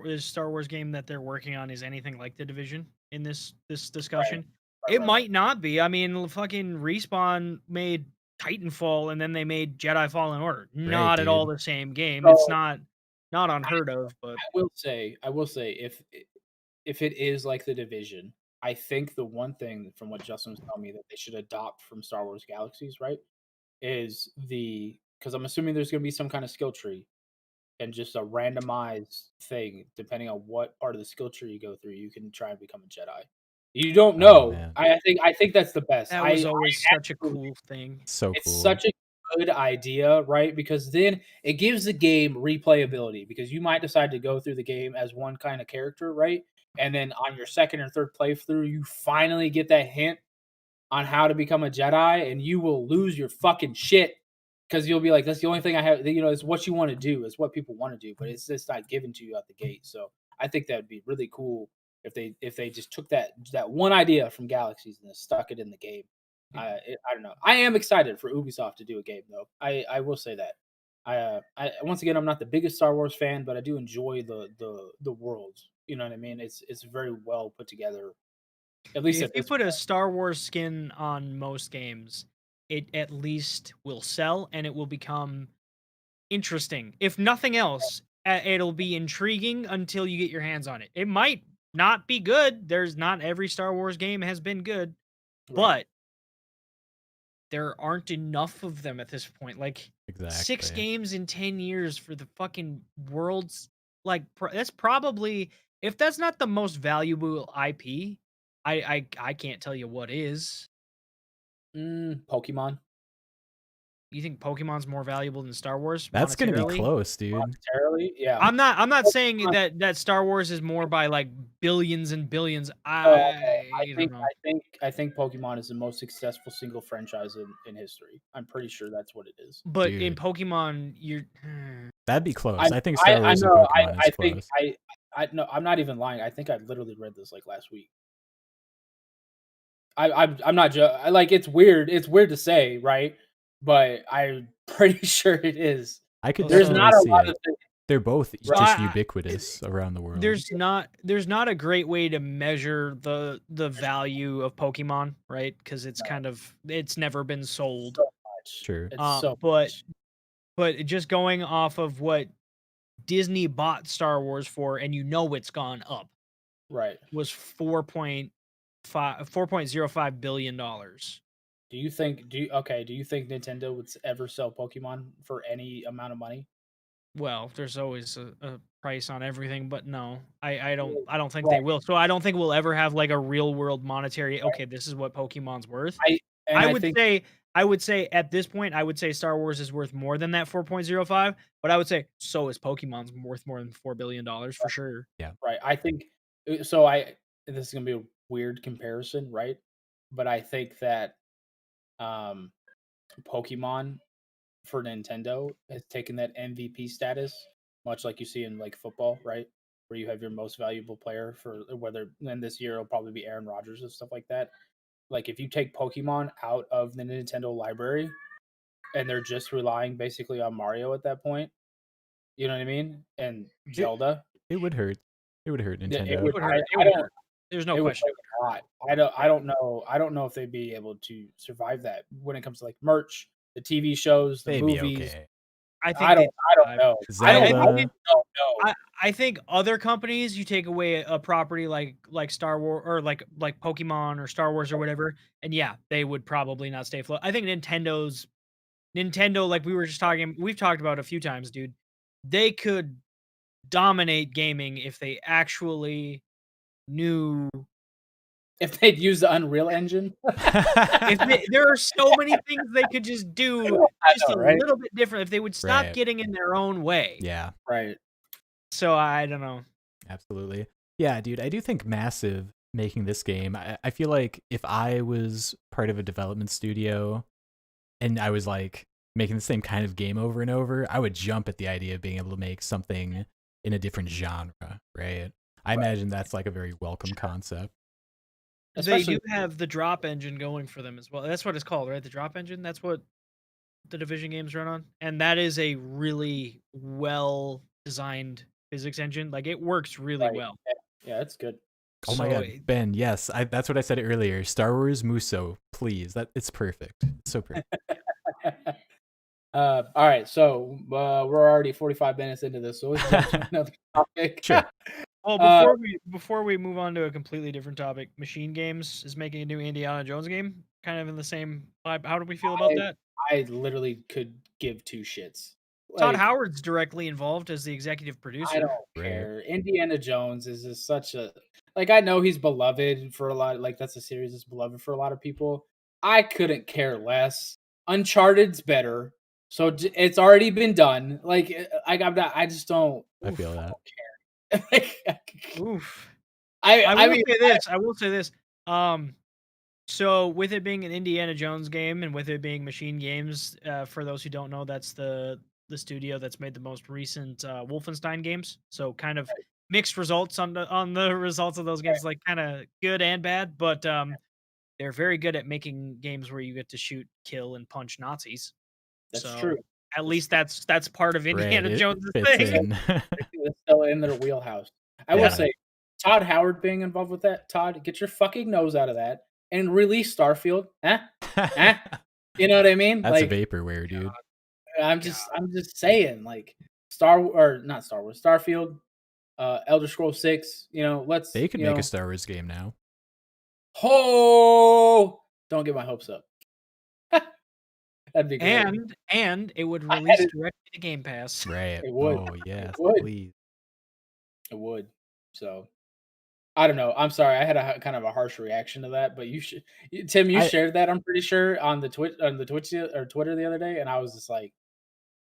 Wars game that they're working on is anything like The Division in this discussion. It Right. might not be. I mean, fucking Respawn made Titanfall and then they made Jedi Fallen Order. Not at all dude. the same game. So It's not unheard of, but I will say if it is like The Division, I think the one thing from what Justin was telling me that they should adopt from Star Wars Galaxies, right, is because I'm assuming there's going to be some kind of skill tree and just a randomized thing depending on what part of the skill tree you go through, you can try and become a Jedi. You don't Oh know. man. I think that's the best. that was I always such a actually cool thing. So it's cool. such a good idea, right? Because then it gives the game replayability because you might decide to go through the game as one kind of character, right? And then on your second or third playthrough, you finally get that hint on how to become a Jedi, and you will lose your fucking shit because you'll be like, "That's the only thing I have." You know, it's what you want to do, it's what people want to do, but it's just not given to you out the gate. So I think that would be really cool if they just took that one idea from Galaxies and just stuck it in the game. I don't know. I am excited for Ubisoft to do a game though. I will say that. I once again I'm not the biggest Star Wars fan, but I do enjoy the world. You know what I mean? It's very well put together. At least If at you this put a point. Star Wars skin on most games, it at least will sell and it will become interesting. If nothing else, it'll be intriguing until you get your hands on it. It might not be good. There's not every Star Wars game has been good, Right. but there aren't enough of them at this point. Like 6 Exactly. games in 10 years for the fucking world's like that's probably if that's not the most valuable IP, I can't tell you what is. Pokemon. You think Pokemon's more valuable than Star Wars That's gonna be monetarily? close, dude. Monetarily, yeah. I'm not saying Pokemon that Star Wars is more by like billions and billions. no, I don't know. I think Pokemon is the most successful single franchise in history. I'm pretty sure that's what it is. But in Dude. Pokemon, you're That'd be close. I think Star I Wars and know. Pokemon is I think close. I no, I'm not even lying. I think I literally read this like last week. I'm not like it's weird. It's weird to say, right? But I'm pretty sure it is. I could There's definitely not a see lot it. of things, They're both so right? just ubiquitous around the world. there's not a great way to measure the value of Pokemon, right? Because it's No, kind of it's never been sold. so much. Sure. It's so But much. just going off of what Disney bought Star Wars for, and you know it's gone up, Right. was $4.05 billion. Do you think do you think Nintendo would ever sell Pokemon for any amount of money? Well, there's always a price on everything, but no, Well, I don't think they right, will. So I don't think we'll ever have like a real world monetary. Okay, this is what Pokemon's worth. I and I I would think say I would say at this point I would say Star Wars is worth more than that 4.05, but I would say so is Pokemon's worth more than $4 billion for sure. Yeah. right, I think so I this is gonna be a weird comparison, right? But I think that um Pokemon for Nintendo has taken that MVP status, much like you see in like football, right? Where you have your most valuable player for whether then this year it'll probably be Aaron Rodgers and stuff like that. Like if you take Pokemon out of the Nintendo library and they're just relying basically on Mario at that point, you know what I mean? And It Zelda, it would hurt. It would hurt it Nintendo. would It would hurt. It I would don't hurt. There's no it would question. hurt a lot. I don't know if they'd be able to survive that when it comes to like merch, the TV shows, the They'd be movies. okay. I think they I don't survive. know. I I think Zelda. don't know. I think other companies, you take away a property like Star Wars or like Pokemon or Star Wars or whatever, and yeah, they would probably not stay afloat. I think Nintendo, like we've talked about a few times, dude. They could dominate gaming if they actually knew. If they'd use the Unreal Engine. There are so many things they could just do I just know, a right? little bit different if they would stop Right. getting in their own way. Yeah. Right. So I don't know. Absolutely. Yeah, dude, I do think massive making this game. I feel like if I was part of a development studio and I was like making the same kind of game over and over, I would jump at the idea of being able to make something in a different genre, right? I Right. imagine that's like a very welcome concept. They Especially do have the drop engine going for them as well. That's what it's called, right? The drop engine. That's what the Division games run on, and that is a really well designed physics engine. Like it works really right. well. Yeah, it's good. Oh my So god, Ben, yes, that's what I said earlier. Star Wars Muso, please. That it's perfect. It's so perfect. All right, so we're already 45 minutes into this, so let's jump to another topic. Sure. well, uh, before we move on to a completely different topic, Machine Games is making a new Indiana Jones game, kind of in the same vibe. How do we feel about I that? I literally could give two shits. Todd Like Howard's directly involved as the executive I don't producer. Right. care. Indiana Jones is just such a like I know he's beloved for a lot. Like that's a series that's beloved for a lot of people. I couldn't care less. Uncharted's better, so it's already been done. Like I'm not. I just don't. I feel Oof, that. Like, oof. I I I will mean say this. I will say this. Um, So with it being an Indiana Jones game and with it being Machine Games, for those who don't know, that's the studio that's made the most recent Wolfenstein games. So kind of mixed results on the results of those games, like kind of good and bad. But they're very good at making games where you get to shoot, kill, and punch Nazis. that's true. So at That's least true. that's part of Right. Indiana It Jones' fits thing. in. It's still in their wheelhouse. I will Yeah. say, Todd Howard being involved with that. Todd, get your fucking nose out of that and release Starfield. Huh? You know what I mean? That's Like vaporware, dude. I'm just saying, like Star or not Star Wars, Starfield, Elder Scrolls 6, let's They could make a Star Wars game now. don't get my hopes up. That'd be great. And it would I had release it, directly to Game Pass. Right. it would. Oh It yes, would. please. It would. So I don't know. I'm sorry. I had a kind of a harsh reaction to that, but Tim, you I shared that. I'm pretty sure on the Twitch or Twitter the other day, and I was just like,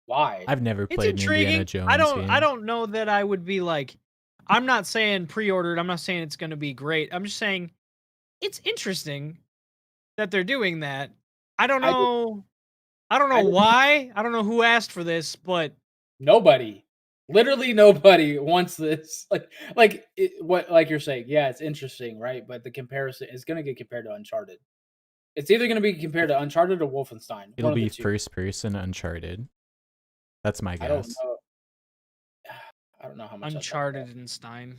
"Why?" I've never It's played an Indiana intriguing. Jones I game. don't know that I would be like I'm not saying pre-ordered. I'm not saying it's going to be great. I'm just saying it's interesting that they're doing that. I don't I did. know I don't know I did. why. I don't know who asked for this, but Nobody, literally nobody wants this. Like you're saying, yeah, it's interesting, right? But the comparison is going to get compared to Uncharted. It's either going to be compared to Uncharted or Wolfenstein, It'll one of the be two. first person Uncharted. That's my I don't guess. know. I don't know how much I thought Uncharted and Stein.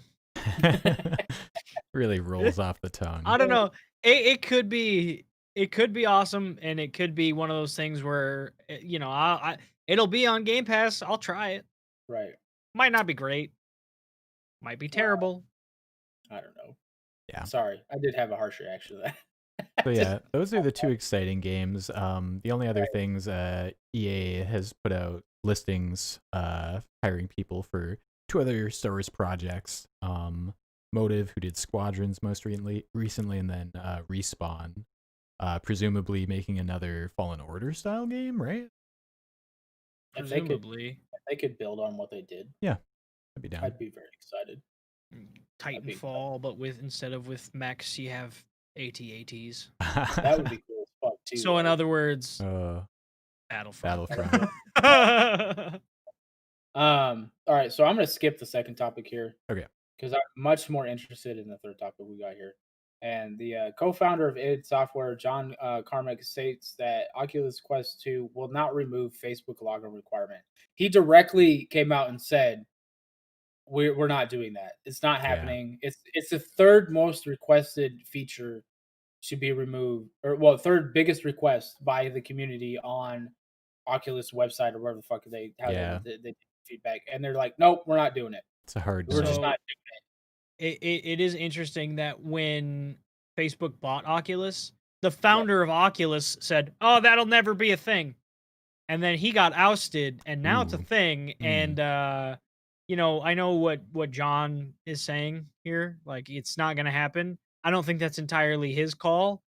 Really rolls off the tongue. I don't know. It could be awesome and it could be one of those things where it'll be on Game Pass. I'll try it. right. Might not be great. Might be terrible. I don't know. Yeah. Sorry, I did have a harsh reaction to that. So Just yeah, those are the two exciting games. The only other right, things EA has put out listings hiring people for two other Star Wars projects. Motive, who did Squadrons most recently, and then Respawn, presumably making another Fallen Order style game, right? if Presumably. they could build on what they did, Yeah, I'd be down. I'd be very excited. That'd be Titanfall, but with instead of with mechs, you have AT-ATs. that would be cool as fuck too. So in though. other words, uh, Battlefront. Battlefront. All right, so I'm gonna skip the second topic here Okay. because I'm much more interested in the third topic we got here. And the co-founder of id Software, John Carmack, states that Oculus Quest 2 will not remove Facebook login requirement. He directly came out and said, "We're not doing that. It's not Yeah. happening. It's the third most requested feature to be removed, or well, third biggest request by the community on Oculus website or wherever the fuck Yeah. they feedback, and they're like, nope, we're not doing it. It's a hard We're just no. So not it is interesting that when Facebook bought Oculus, the founder of Oculus said, "Oh, that'll never be a thing," and then he got ousted, and now it's a Ooh. thing. And I know what John is saying here. Like, it's not gonna happen. I don't think that's entirely his call.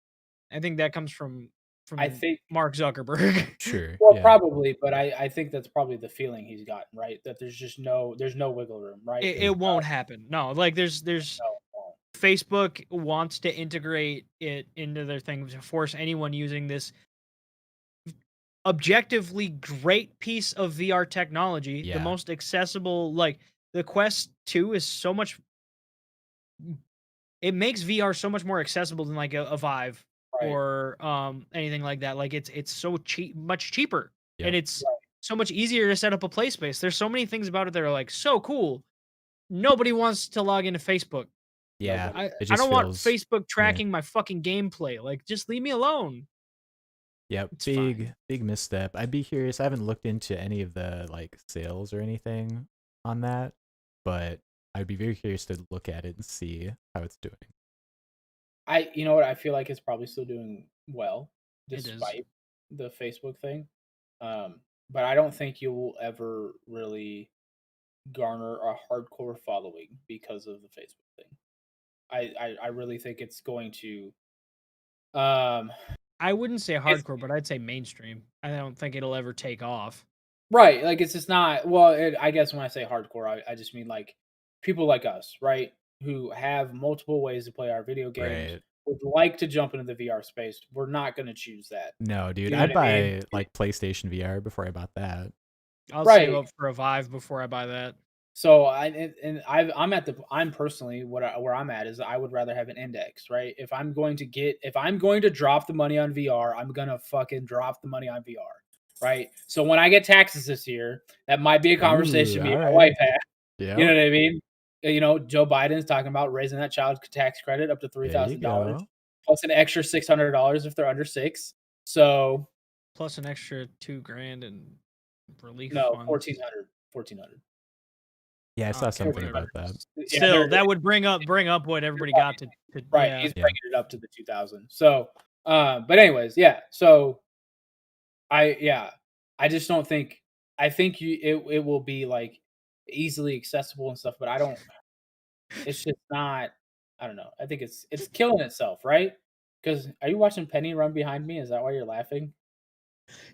I think that comes from from I think Mark Zuckerberg. Sure. well, Yeah. probably, but I think that's probably the feeling he's gotten, right? That there's no wiggle room, right? It won't happen. No, like there's No, it won't. Facebook wants to integrate it into their thing to force anyone using this objectively great piece of VR technology, the Yeah. most accessible. Like the Quest 2 is so much. It makes VR so much more accessible than like a Vive Right. or anything like that. Like it's so cheap, much cheaper, and Yep. it's so much easier to set up a play space. There's so many things about it that are like so cool. Nobody wants to log into Facebook. Yeah. Nobody It I just don't want feels Facebook tracking my fucking gameplay. Like, just leave me alone. Yep, It's big fine. big misstep. I'd be curious. I haven't looked into any of the like sales or anything on that, but I'd be very curious to look at it and see how it's doing. you know what? I feel like it's probably still doing well It is. despite the Facebook thing. But I don't think you will ever really garner a hardcore following because of the Facebook thing. I really think it's going to um I wouldn't say it's hardcore, but I'd say mainstream. I don't think it'll ever take off. right, like it's just not well, I guess when I say hardcore, I just mean like people like us, right? Who have multiple ways to play our video games, Right. would like to jump into the VR space. We're not gonna choose that. No, dude, You know I'd what I mean? buy like PlayStation VR before I bought that. I'll save Right. up for a Vive before I buy that. So I'm personally where I'm at is I would rather have an index, right? If I'm going to drop the money on VR, I'm gonna fucking drop the money on VR, right? So when I get taxes this year, that might be a conversation Ooh, me and all my right. wife had. You Yep. know what I mean? Joe Biden's talking about raising that child tax credit up to There you $3,000 go. plus an extra $600 if they're under 6. So Plus an extra $2,000 in relief no, funds. 1,400, 1,400. Yeah, I saw Okay, something whatever. about that. Yeah, Still, that would bring up what everybody got to right. yeah. He's Yeah. bringing it up to the 2,000. So, but anyways, yeah. So I just don't think. I think it will be like easily accessible and stuff, but I don't. It's just not. I don't know. I think it's killing itself, right? Because are you watching Penny run behind me? Is that why you're laughing?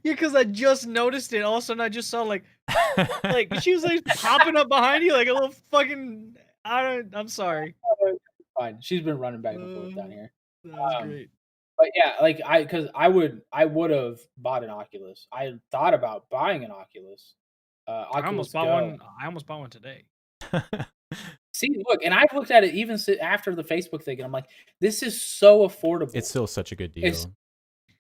Yeah, because I just noticed it. All of a sudden, I just saw like she was like popping up behind you like a little fucking. I'm sorry. Fine. She's been running back and forth down here. That was Um, great. but yeah, like because I would have bought an Oculus. I had thought about buying an Oculus. I almost Oculus bought Go. one. I almost bought one today. See, look, and I've looked at it even after the Facebook thing, and I'm like, this is so affordable. It's still such a good It's deal.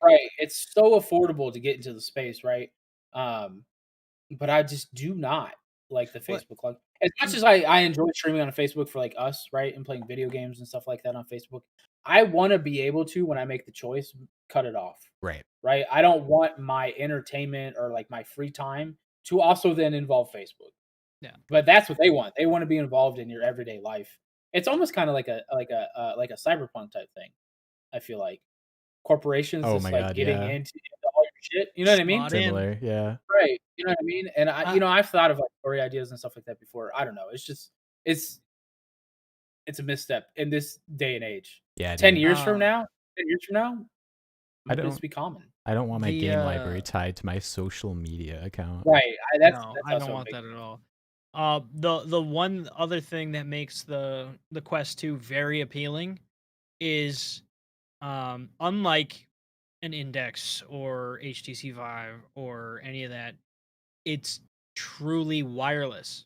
right. It's so affordable to get into the space, right? But I just do not like the What? Facebook. Like as much as I enjoy streaming on Facebook for like us, right, and playing video games and stuff like that on Facebook, I want to be able to when I make the choice, cut it off. Right. Right. I don't want my entertainment or like my free time to also then involve Facebook. Yeah. But that's what they want. They want to be involved in your everyday life. It's almost kind of like a cyberpunk type thing. I feel like corporations Oh just my like God, getting yeah. into all your shit. You know what I mean? Slot in. Similar, yeah. Right. You know what I mean? And I- I've thought of like story ideas and stuff like that before. I don't know. It's just it's a misstep in this day and age. Yeah, 10 dude. years from now, 10 years from now, I might this don't be common. I don't want my The, game library tied to my social media account. Right. No, I also don't a want big that at all. The one other thing that makes the Quest 2 very appealing is unlike an Index or HTC Vive or any of that, it's truly wireless.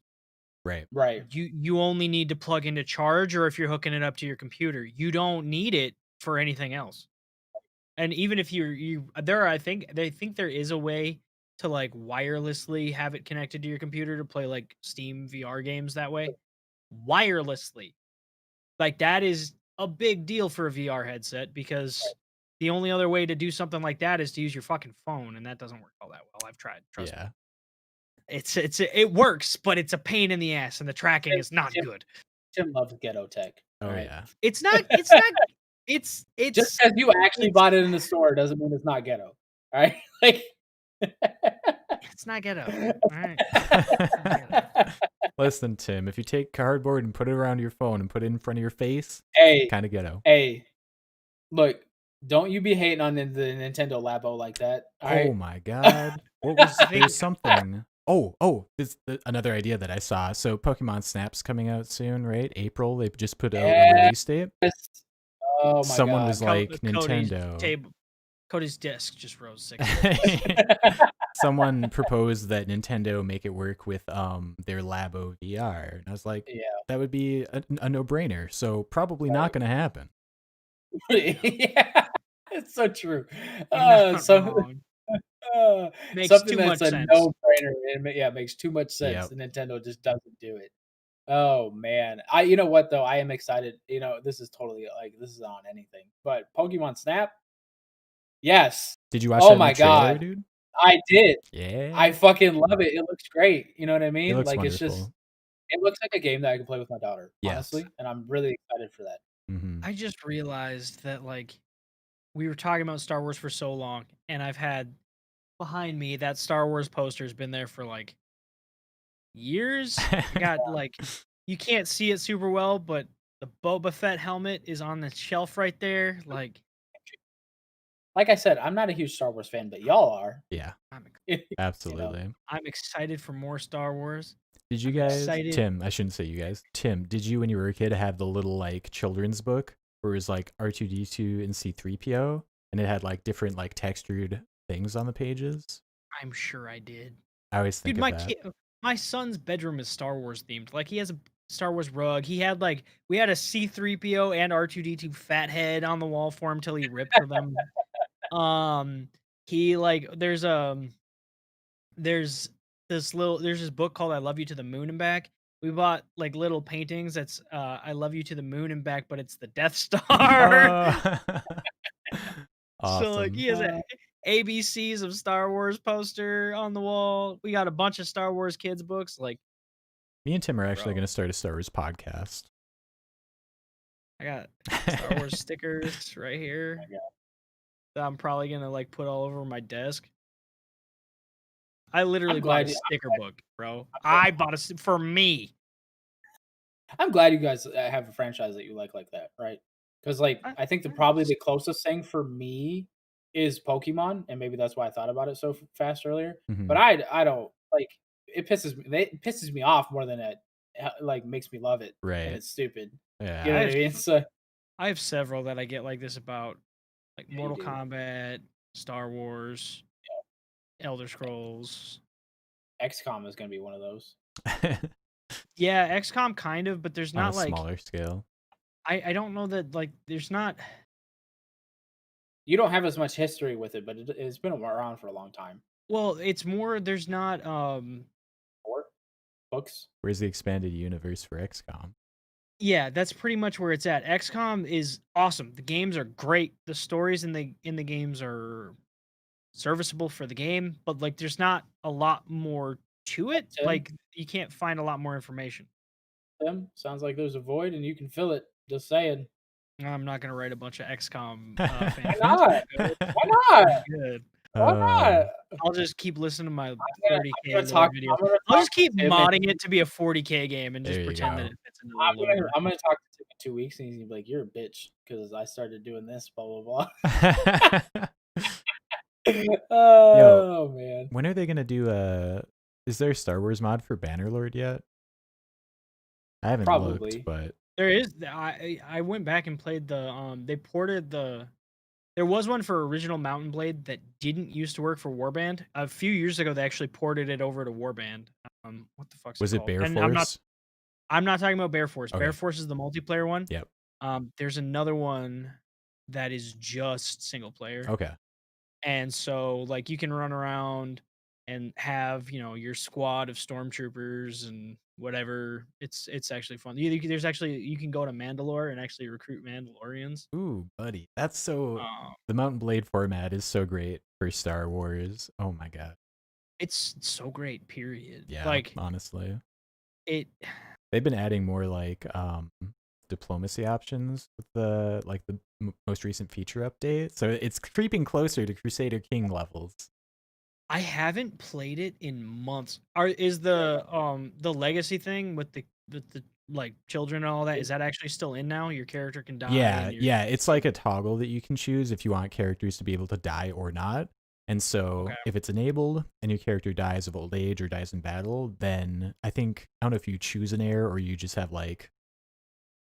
Right. Right. You only need to plug into charge, or if you're hooking it up to your computer, you don't need it for anything else. And even if I think there is a way to like wirelessly have it connected to your computer to play like Steam VR games that way. Wirelessly. Like that is a big deal for a VR headset because the only other way to do something like that is to use your fucking phone, and that doesn't work all that well. I've tried. Trust me. Yeah. It works, but it's a pain in the ass, and the tracking is not good. Tim loves ghetto tech. Oh right? yeah. It's not. It's Just because you actually bought it in the store doesn't mean it's not ghetto. All right. Like it's not ghetto. All right. Listen, Tim, if you take cardboard and put it around your phone and put it in front of your face, Hey, kind of ghetto. hey, look, Don't you be hating on the Nintendo Labo like that. All Oh right. my god. What I was think there's something. This another idea that I saw. So Pokemon Snap's coming out soon, right? April. They just put out a release date. Yes. Oh my Someone was god. like Nintendo. Cody's desk just rose 6 inches. Someone proposed that Nintendo make it work with their Labo VR. And I was like, Yeah. that would be a no-brainer. So probably not going to happen. Yeah. It's so true. You're not So wrong. Makes something too that's much a sense. no-brainer. It makes too much sense. Yep. And Nintendo just doesn't do it. Oh man. You know what though? I am excited. This is totally like this is on anything. But Pokemon Snap, yes. Did you watch Oh that new my trailer, god. dude? I did. I Yeah. fucking love it. It looks great. You know what I It mean? looks Like it's just wonderful. it looks like a game that I can play with my daughter, Yes. honestly, and I'm really excited for that. Mm-hmm. I just realized that like we were talking about Star Wars for so long, and I've had behind me that Star Wars poster's been there for like years. I got like you can't see it super well, but the Boba Fett helmet is on the shelf right there. Like I said, I'm not a huge Star Wars fan, but y'all are. Yeah, I'm You know? absolutely. I'm excited for more Star Wars. Did you I'm guys, excited. Tim, I shouldn't say you guys. Tim, did you when you were a kid have the little like children's book where it was like R2D2 and C3PO and it had like different like textured things on the pages? I'm sure I did. I always think Dude, of that. my son's bedroom is Star Wars themed. Like he has a Star Wars rug. He had like we had a C3PO and R2D2 fat head on the wall for him till he ripped for them. He like there's there's this book called I Love You to the Moon and Back. We bought like little paintings that's I love you to the moon and back, but it's the Death Star. So like he Awesome. has ABCs of Star Wars poster on the wall. We got a bunch of Star Wars kids books. Like Me and Tim are actually bro, going to start a Star Wars podcast. I got Star Wars stickers right here that I'm probably gonna like put all over my desk. I literally bought a sticker book, bro. I bought for me. I'm glad you guys have a franchise that you like that, right? Because like I think probably the closest thing for me is Pokemon, and maybe that's why I thought about it so fast earlier. But I don't like it. It pisses me off more than it like makes me love it, Right. and it's stupid. Yeah. You know what I mean? So I have several that I get like this about, like Yeah, Mortal Kombat, Star Wars, Elder Scrolls. XCOM is gonna be one of those. Yeah, XCOM kind of, but there's On not a like smaller scale. I don't know that like there's not. You don't have as much history with it, but it's been around for a long time. Well, it's more there's not Or books. Where's the expanded universe for XCOM? Yeah, that's pretty much where it's at. XCOM is awesome. The games are great. The stories in the games are serviceable for the game, but like there's not a lot more to it. Tim? Like you can't find a lot more information. Tim, sounds like there's a void and you can fill it. Just saying. I'm not gonna write a bunch of XCOM Why fan not? Why not? Good. Why not? I'll just keep listening to my I'm 30K gonna talk, videos. I'm gonna I'll talk just keep to Tim modding it to be a 40K game and just There you pretend that go. it fits into the lore. I'm gonna talk to Tim in 2 weeks and he's gonna be like, "You're a bitch because I started doing this." Blah blah blah. Oh man. When are they gonna do is there a Star Wars mod for Bannerlord yet? I haven't Probably. looked, but There is. I went back and played the they ported the. There was one for original Mountain Blade that didn't used to work for Warband. A few years ago, they actually ported it over to Warband. What the fuck's was it it called? Bear And Force? I'm not talking about Bear Force. Okay. Bear Force is the multiplayer one. Yep. There's another one that is just single player. Okay. And so like you can run around and have, your squad of stormtroopers and whatever. It's actually fun. There's actually you can go to Mandalore and actually recruit Mandalorians. Ooh, buddy. That's so the Mountain Blade format is so great for Star Wars. Oh my god. It's so great, period. Yeah, Like honestly. they've been adding more like diplomacy options with the most recent feature update. So it's creeping closer to Crusader King levels. I haven't played it in months. Is the legacy thing with the like children and all that. Is that actually still in now? Your character can die. Yeah, And yeah, it's like a toggle that you can choose if you want characters to be able to die or not. And so Okay. if it's enabled and your character dies of old age or dies in battle, then I don't know if you choose an heir or you just have like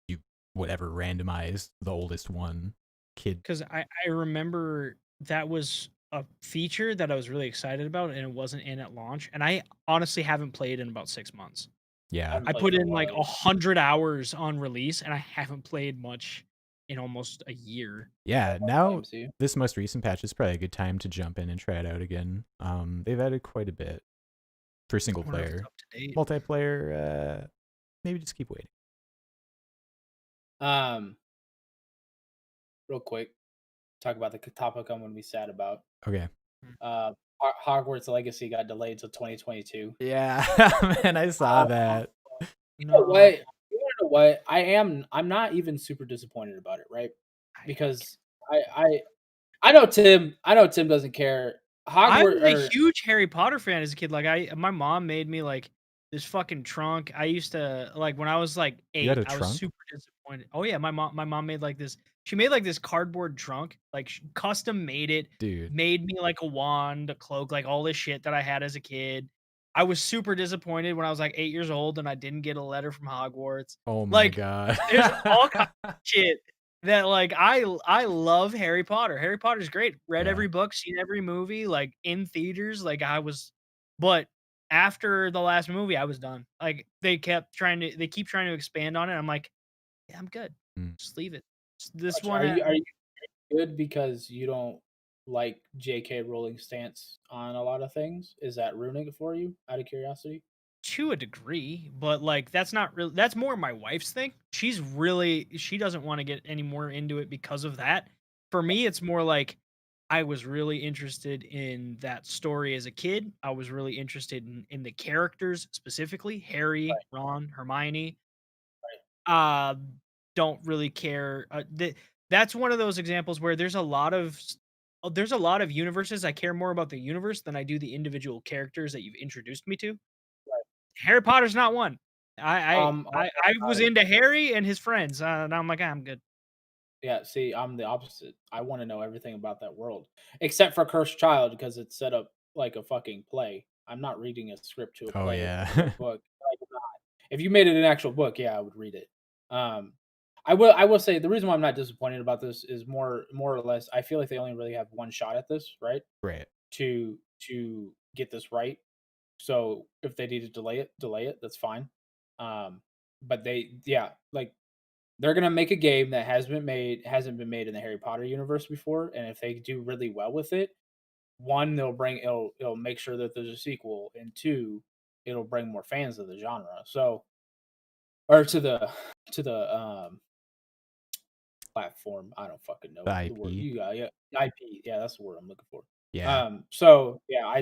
you whatever randomized the oldest one kid. Because I remember that was a feature that I was really excited about, and it wasn't in at launch. And I honestly haven't played in about 6 months. Yeah. I played put for a in like while, yeah. 100 hours on release, and I haven't played much in almost a year. Yeah, I now blame you. this most recent patch is probably a good time to jump in and try it out again. They've added quite a bit for single I wonder if it's player. up to date. Multiplayer, maybe just keep waiting. Real quick, talk about the topic I'm going to be sad about. Okay. Hogwarts Legacy got delayed to 2022. Yeah, man, I saw that. You know No, what? You wanna know what? I'm not even super disappointed about it, right? Because I know Tim doesn't care. I was a Hogwarts huge Harry Potter fan as a kid. Like my mom made me like this fucking trunk. I used to like when I was like You had 8, a I was trunk? super disappointed. Oh yeah, my mom made like this. She made like this cardboard trunk, like custom made it, Dude. made me like a wand, a cloak, like all this shit that I had as a kid. I was super disappointed when I was like 8 years old and I didn't get a letter from Hogwarts. Oh my Like god. there's all kinds of shit that like I love Harry Potter. Harry Potter's great. Read Yeah. every book, seen every movie, like in theaters. Like I was, but after the last movie, I was done. Like they keep trying to expand on it. I'm like, yeah, I'm good. Mm. Just leave it. This are one, you good because you don't like J.K. Rowling's stance on a lot of things? Is that ruining it for you? Out of curiosity. to a degree, but like that's not really that's more my wife's thing. She doesn't want to get any more into it because of that. For me, it's more like I was really interested in that story as a kid. I was really interested in the characters, specifically Harry, Ron, Hermione. Uh don't really care. That's one of those examples where there's a lot of universes. I care more about the universe than I do the individual characters that you've introduced me to. Harry Potter's not one. I was into Harry and his friends. Now I'm like, I'm good. Yeah, see, I'm the opposite. I want to know everything about that world, except for Cursed Child because it's set up like a fucking play. I'm not reading a script to a Oh play yeah. to a book. Like, I'm not. If you made it an actual book, yeah, I would read it. I will say the reason why I'm not disappointed about this is more or less I feel like they only really have one shot at this, right? Right. To get this right. So if they need to delay it. That's fine. But like they're gonna make a game that hasn't been made in the Harry Potter universe before, and if they do really well with it, one, it'll make sure that there's a sequel, and two, it'll bring more fans to the genre. So, or to the platform. I don't fucking know The the word. IP. You got yeah, IP. Yeah, that's the word I'm looking for. Yeah. So yeah,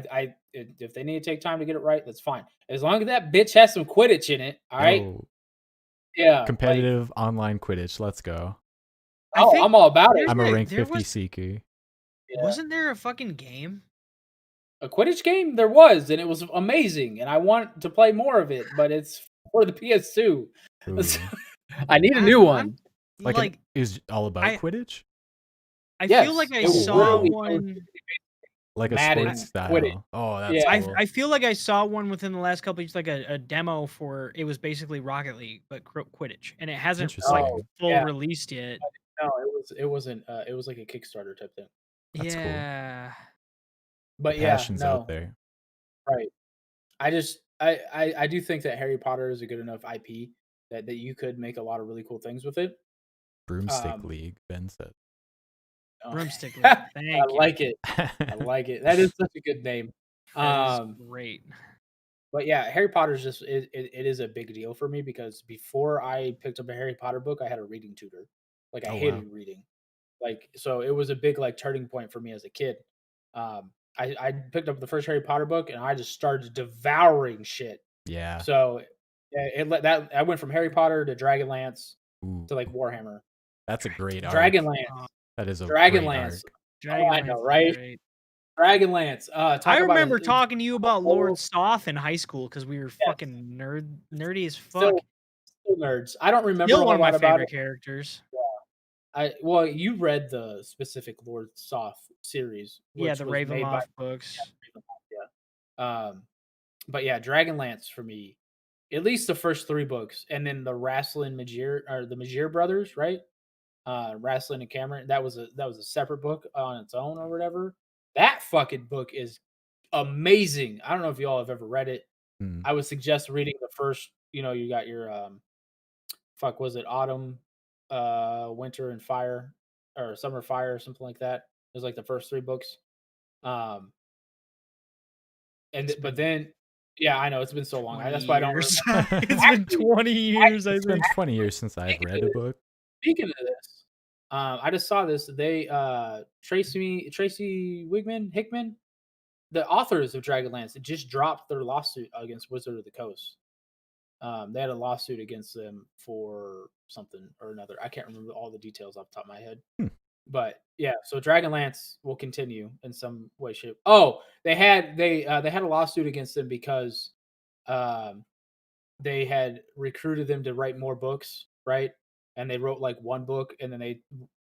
if they need to take time to get it right, that's fine. As long as that bitch has some Quidditch in it, all right. Oh, Yeah, like, competitive online Quidditch. Let's go. I'm all about it. I'm a there- rank there 50 was- seeker. Yeah. Wasn't there a fucking game? A Quidditch game there was, and it was amazing, and I want to play more of it, but it's for the PS2. Ooh. I need a new one. Like it was all about I- Quidditch? I Yes, feel like I it was saw literally- one. Like a Madden sports style. Quidditch. Oh, that's Yeah. cool. I feel like I saw one within the last couple of years, like a demo for it was basically Rocket League, but Quidditch, and it hasn't like Interesting. full yeah. released yet. No, it wasn't. It was like a Kickstarter type thing. That's cool. Yeah. But yeah, Passion's no, out there. right. I do think that Harry Potter is a good enough IP that you could make a lot of really cool things with it. Broomstick League, Ben said. Broomstick League. I Thank you. like it. I like it. That is such a good name. That is great. But yeah, Harry Potter's just it is a big deal for me because before I picked up a Harry Potter book, I had a reading tutor. Like I Oh, hated wow. reading. Like so it was a big like turning point for me as a kid. I picked up the first Harry Potter book and I just started devouring shit. Yeah. So that I went from Harry Potter to Dragonlance Ooh, to like Warhammer. that's a great arc. Dragonlance. That is a great Dragonlance. arc. I know, Dragonlance is right? great. Dragonlance. I remember talking to you about Lord whole- Soth in high school because we were Yes. fucking nerdy as fuck. Still Still nerds. I don't remember Still a one whole of my lot about it. favorite characters. Well, you read the specific Lord Soth series, Yeah, which the was made by Ravenloft books. yeah. But yeah, Dragonlance for me, at least the first 3 books, and then the Rasslin Magier or the Magier brothers, right? Rasslin and Cameron. That was a separate book on its own or whatever. That fucking book is amazing. I don't know if y'all have ever read it. Mm. I would suggest reading the first. You got your fuck was it autumn, winter and fire, or summer fire or something like that. It was like the first 3 books. Um, but been then yeah, I know it's been so long. 20 That's why I don't years. remember. It's been Actually, 20 years, I It's been think. 20 years since I've speaking read of a this, book. speaking of this, I just saw this. They Tracy Wigman Hickman, the authors of Dragonlance, just dropped their lawsuit against Wizard of the Coast. They had a lawsuit against them for something or another. I can't remember all the details off the top of my head. Hmm. But yeah, so Dragonlance will continue in some way, shape. Oh, they had a lawsuit against them because um, they had recruited them to write more books, right? And they wrote like 1 book, and then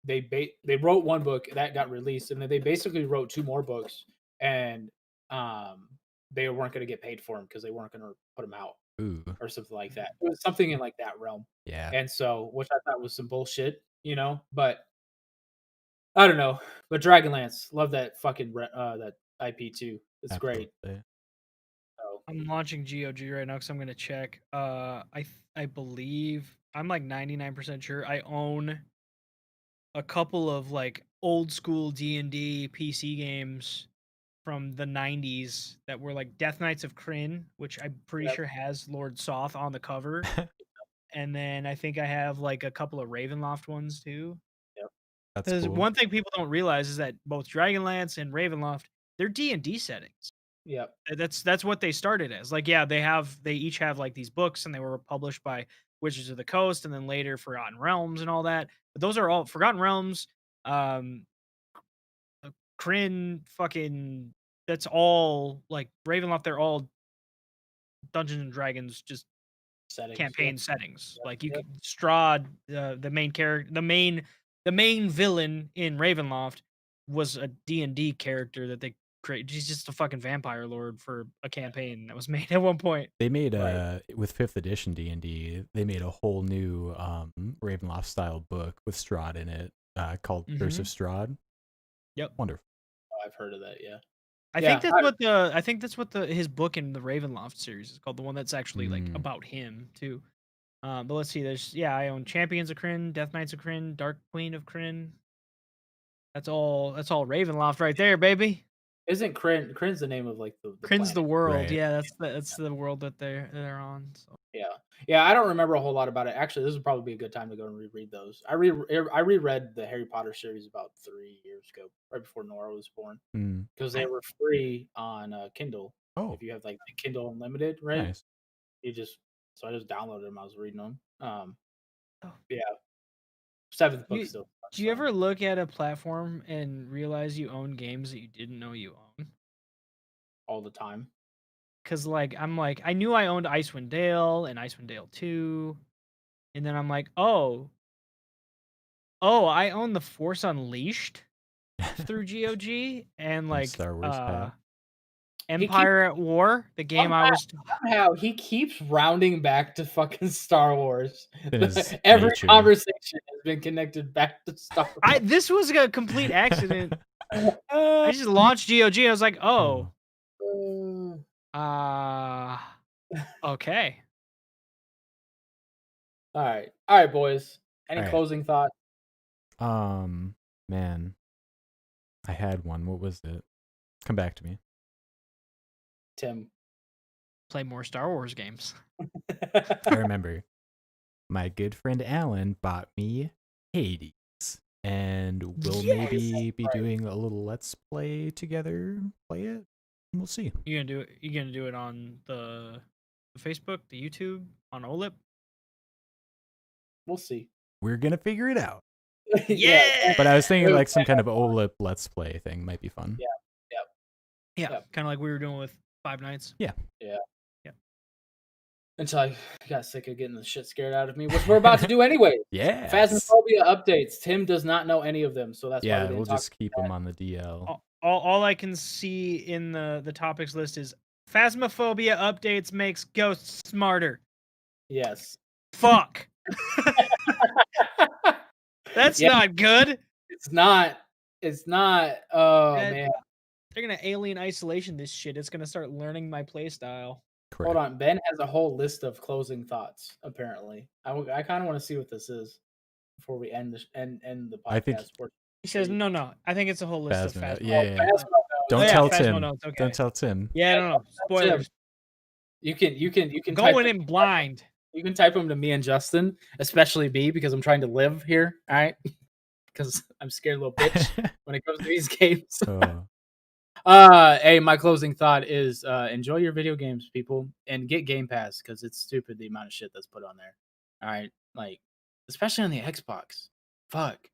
they wrote 1 book that got released, and then they basically wrote 2 more books, and um, they weren't going to get paid for them because they weren't going to put them out Ooh, or something like that. It was something in like that realm, yeah, and so which I thought was some bullshit, But I don't know. But Dragonlance, love that fucking that IP too. It's great. absolutely. So I'm launching GOG right now because I'm gonna check. I believe I'm like 99% sure I own a couple of like old school D&D PC games from the 90s that were like Death Knights of Krynn, which I'm pretty yep, sure has Lord Soth on the cover. And then I think I have like a couple of Ravenloft ones too. yep, That's Because cool. one thing people don't realize is that both Dragonlance and Ravenloft, they're D&D settings. yep. That's what they started as. Like, yeah, they each have like these books, and they were published by Wizards of the Coast, and then later Forgotten Realms and all that. But those are all Forgotten Realms, um, Kryn, fucking. That's all like Ravenloft. They're all Dungeons and Dragons, just Settings. Yep, campaign settings. yep, Like you yep. could Strahd, the main character, the main villain in Ravenloft was a D&D character that they created. He's just a fucking vampire lord for a campaign that was made at one point. They made Right. with 5th edition D&D, they made a whole new Ravenloft style book with Strahd in it, called Curse of Strahd. Yep. Wonderful. Oh, I've heard of that. Yeah. I Yeah. think that's what the his book in the Ravenloft series is called, the one that's actually like Mm. about him too. But let's see. I own Champions of Krynn, Death Knights of Krynn, Dark Queen of Krynn. That's all Ravenloft right there, baby. Isn't Kryn's the name of like the Krynn's the planet? world. Right. Yeah, that's the world that they're on. So. Yeah. Yeah. I don't remember a whole lot about it. Actually, this would probably be a good time to go and reread those. I reread the Harry Potter series about 3 years ago, right before Nora was born, Mm. because they were free on Kindle. Oh, If you have like the Kindle Unlimited, right? nice. So I just downloaded them. I was reading them. Oh. Yeah. 7th book You still. do you ever look at a platform and realize you own games that you didn't know you own? All the time. Cause like I'm like I knew I owned Icewind Dale and Icewind Dale 2, and then I'm like, I own the Force Unleashed through GOG and And like Star Wars hat. He keeps Empire at War, the game I was somehow he keeps rounding back to fucking Star Wars. In his Every nature. conversation has been connected back to Star Wars. this was a complete accident. I just launched GOG. I was like, okay. All right, boys. Any All right. closing thought? Man, I had one. What was it? Come back to me. Tim. Play more Star Wars games. I remember my good friend Alan bought me Hades, and we'll Yes! maybe be Right. doing a little let's play together. Play it. We'll see. You gonna do it on the Facebook, the YouTube, on OLIP? We'll see. We're gonna figure it out. Yeah. But I was thinking It was like some kind of OLIP let's play thing might be fun. Yeah. Yeah, Yep. kind of like we were doing with Five Nights. Yeah. Yeah. until I got sick of getting the shit scared out of me, which we're about to do anyway. Yes. Phasmophobia updates. Tim does not know any of them, so that's why we Yeah, didn't we'll talk. just keep them on the DL. All I can see in the topics list is Phasmophobia updates makes ghosts smarter. Yes. Fuck. That's Yeah. not good. It's not. It's not. Oh That- man. They're gonna alien isolation this shit. It's gonna start learning my playstyle. Correct. Hold on. Ben has a whole list of closing thoughts. Apparently, I kind of want to see what this is before we end the end the I think- podcast. He says no. I think it's a whole list of Phasmo. Phasmo. Yeah. Phasmo, Don't yeah, tell Phasmo Tim. notes, okay. Don't tell Tim. Yeah, no. Spoilers. You can Going in blind. You can type them to me and Justin, especially me because I'm trying to live here. All right, because I'm scared little bitch when it comes to these games. Hey, my closing thought is enjoy your video games, people, and get Game Pass because it's stupid the amount of shit that's put on there. All right, like especially on the Xbox. Fuck.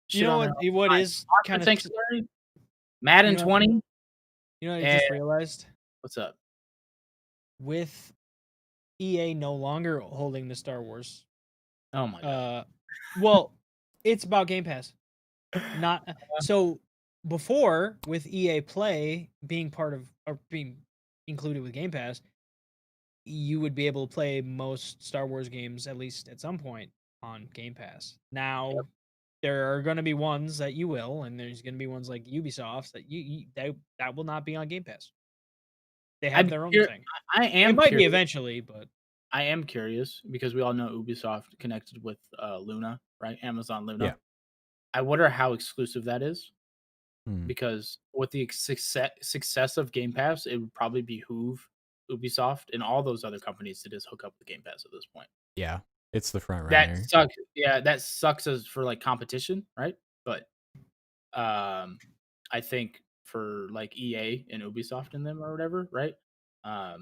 You know what is kind of Sanctuary? Madden 20. You know what I just realized? What's up? With EA no longer holding the Star Wars. Oh my god. Well, it's about Game Pass. Not so before with EA Play being part of or being included with Game Pass, you would be able to play most Star Wars games at least at some point on Game Pass. Now there are going to be ones that you will, and there's going to be ones like Ubisoft's that that will not be on Game Pass. They have their own thing. It might be eventually, but I am curious because we all know Ubisoft connected with Luna, right? Amazon Luna. Yeah. I wonder how exclusive that is. Hmm. Because with the success of Game Pass, it would probably behoove Ubisoft and all those other companies to just hook up with Game Pass at this point. Yeah, it's the front That runner. sucks. Yeah, that sucks as for like competition, right? But I think for like EA and Ubisoft and them or whatever, right? I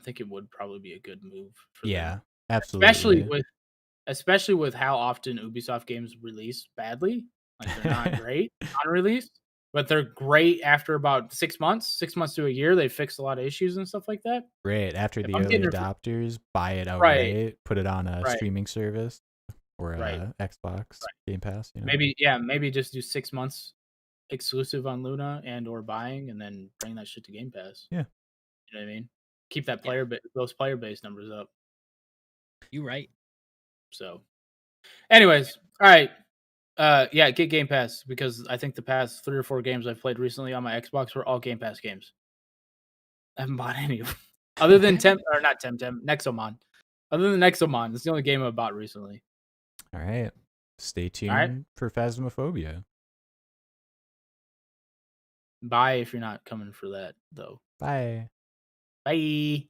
think it would probably be a good move for them. Absolutely. Especially with how often Ubisoft games release badly. Like they're not great on release, but they're great after about 6 months to a year. They fix a lot of issues and stuff like that. Right. After the early adopters buy it outright, put it on a streaming service or a Xbox Game Pass. You know? Maybe just do 6 months exclusive on Luna and or buying and then bring that shit to Game Pass. Yeah. You know what I mean? Keep that those player base numbers up. You right. So anyways, all right. Get Game Pass because I think the past 3 or 4 games I've played recently on my Xbox were all Game Pass games. I haven't bought any of them. Other than Nexomon. Other than Nexomon, it's the only game I've bought recently. All right. Stay tuned for Phasmophobia. Bye if you're not coming for that, though. Bye. Bye.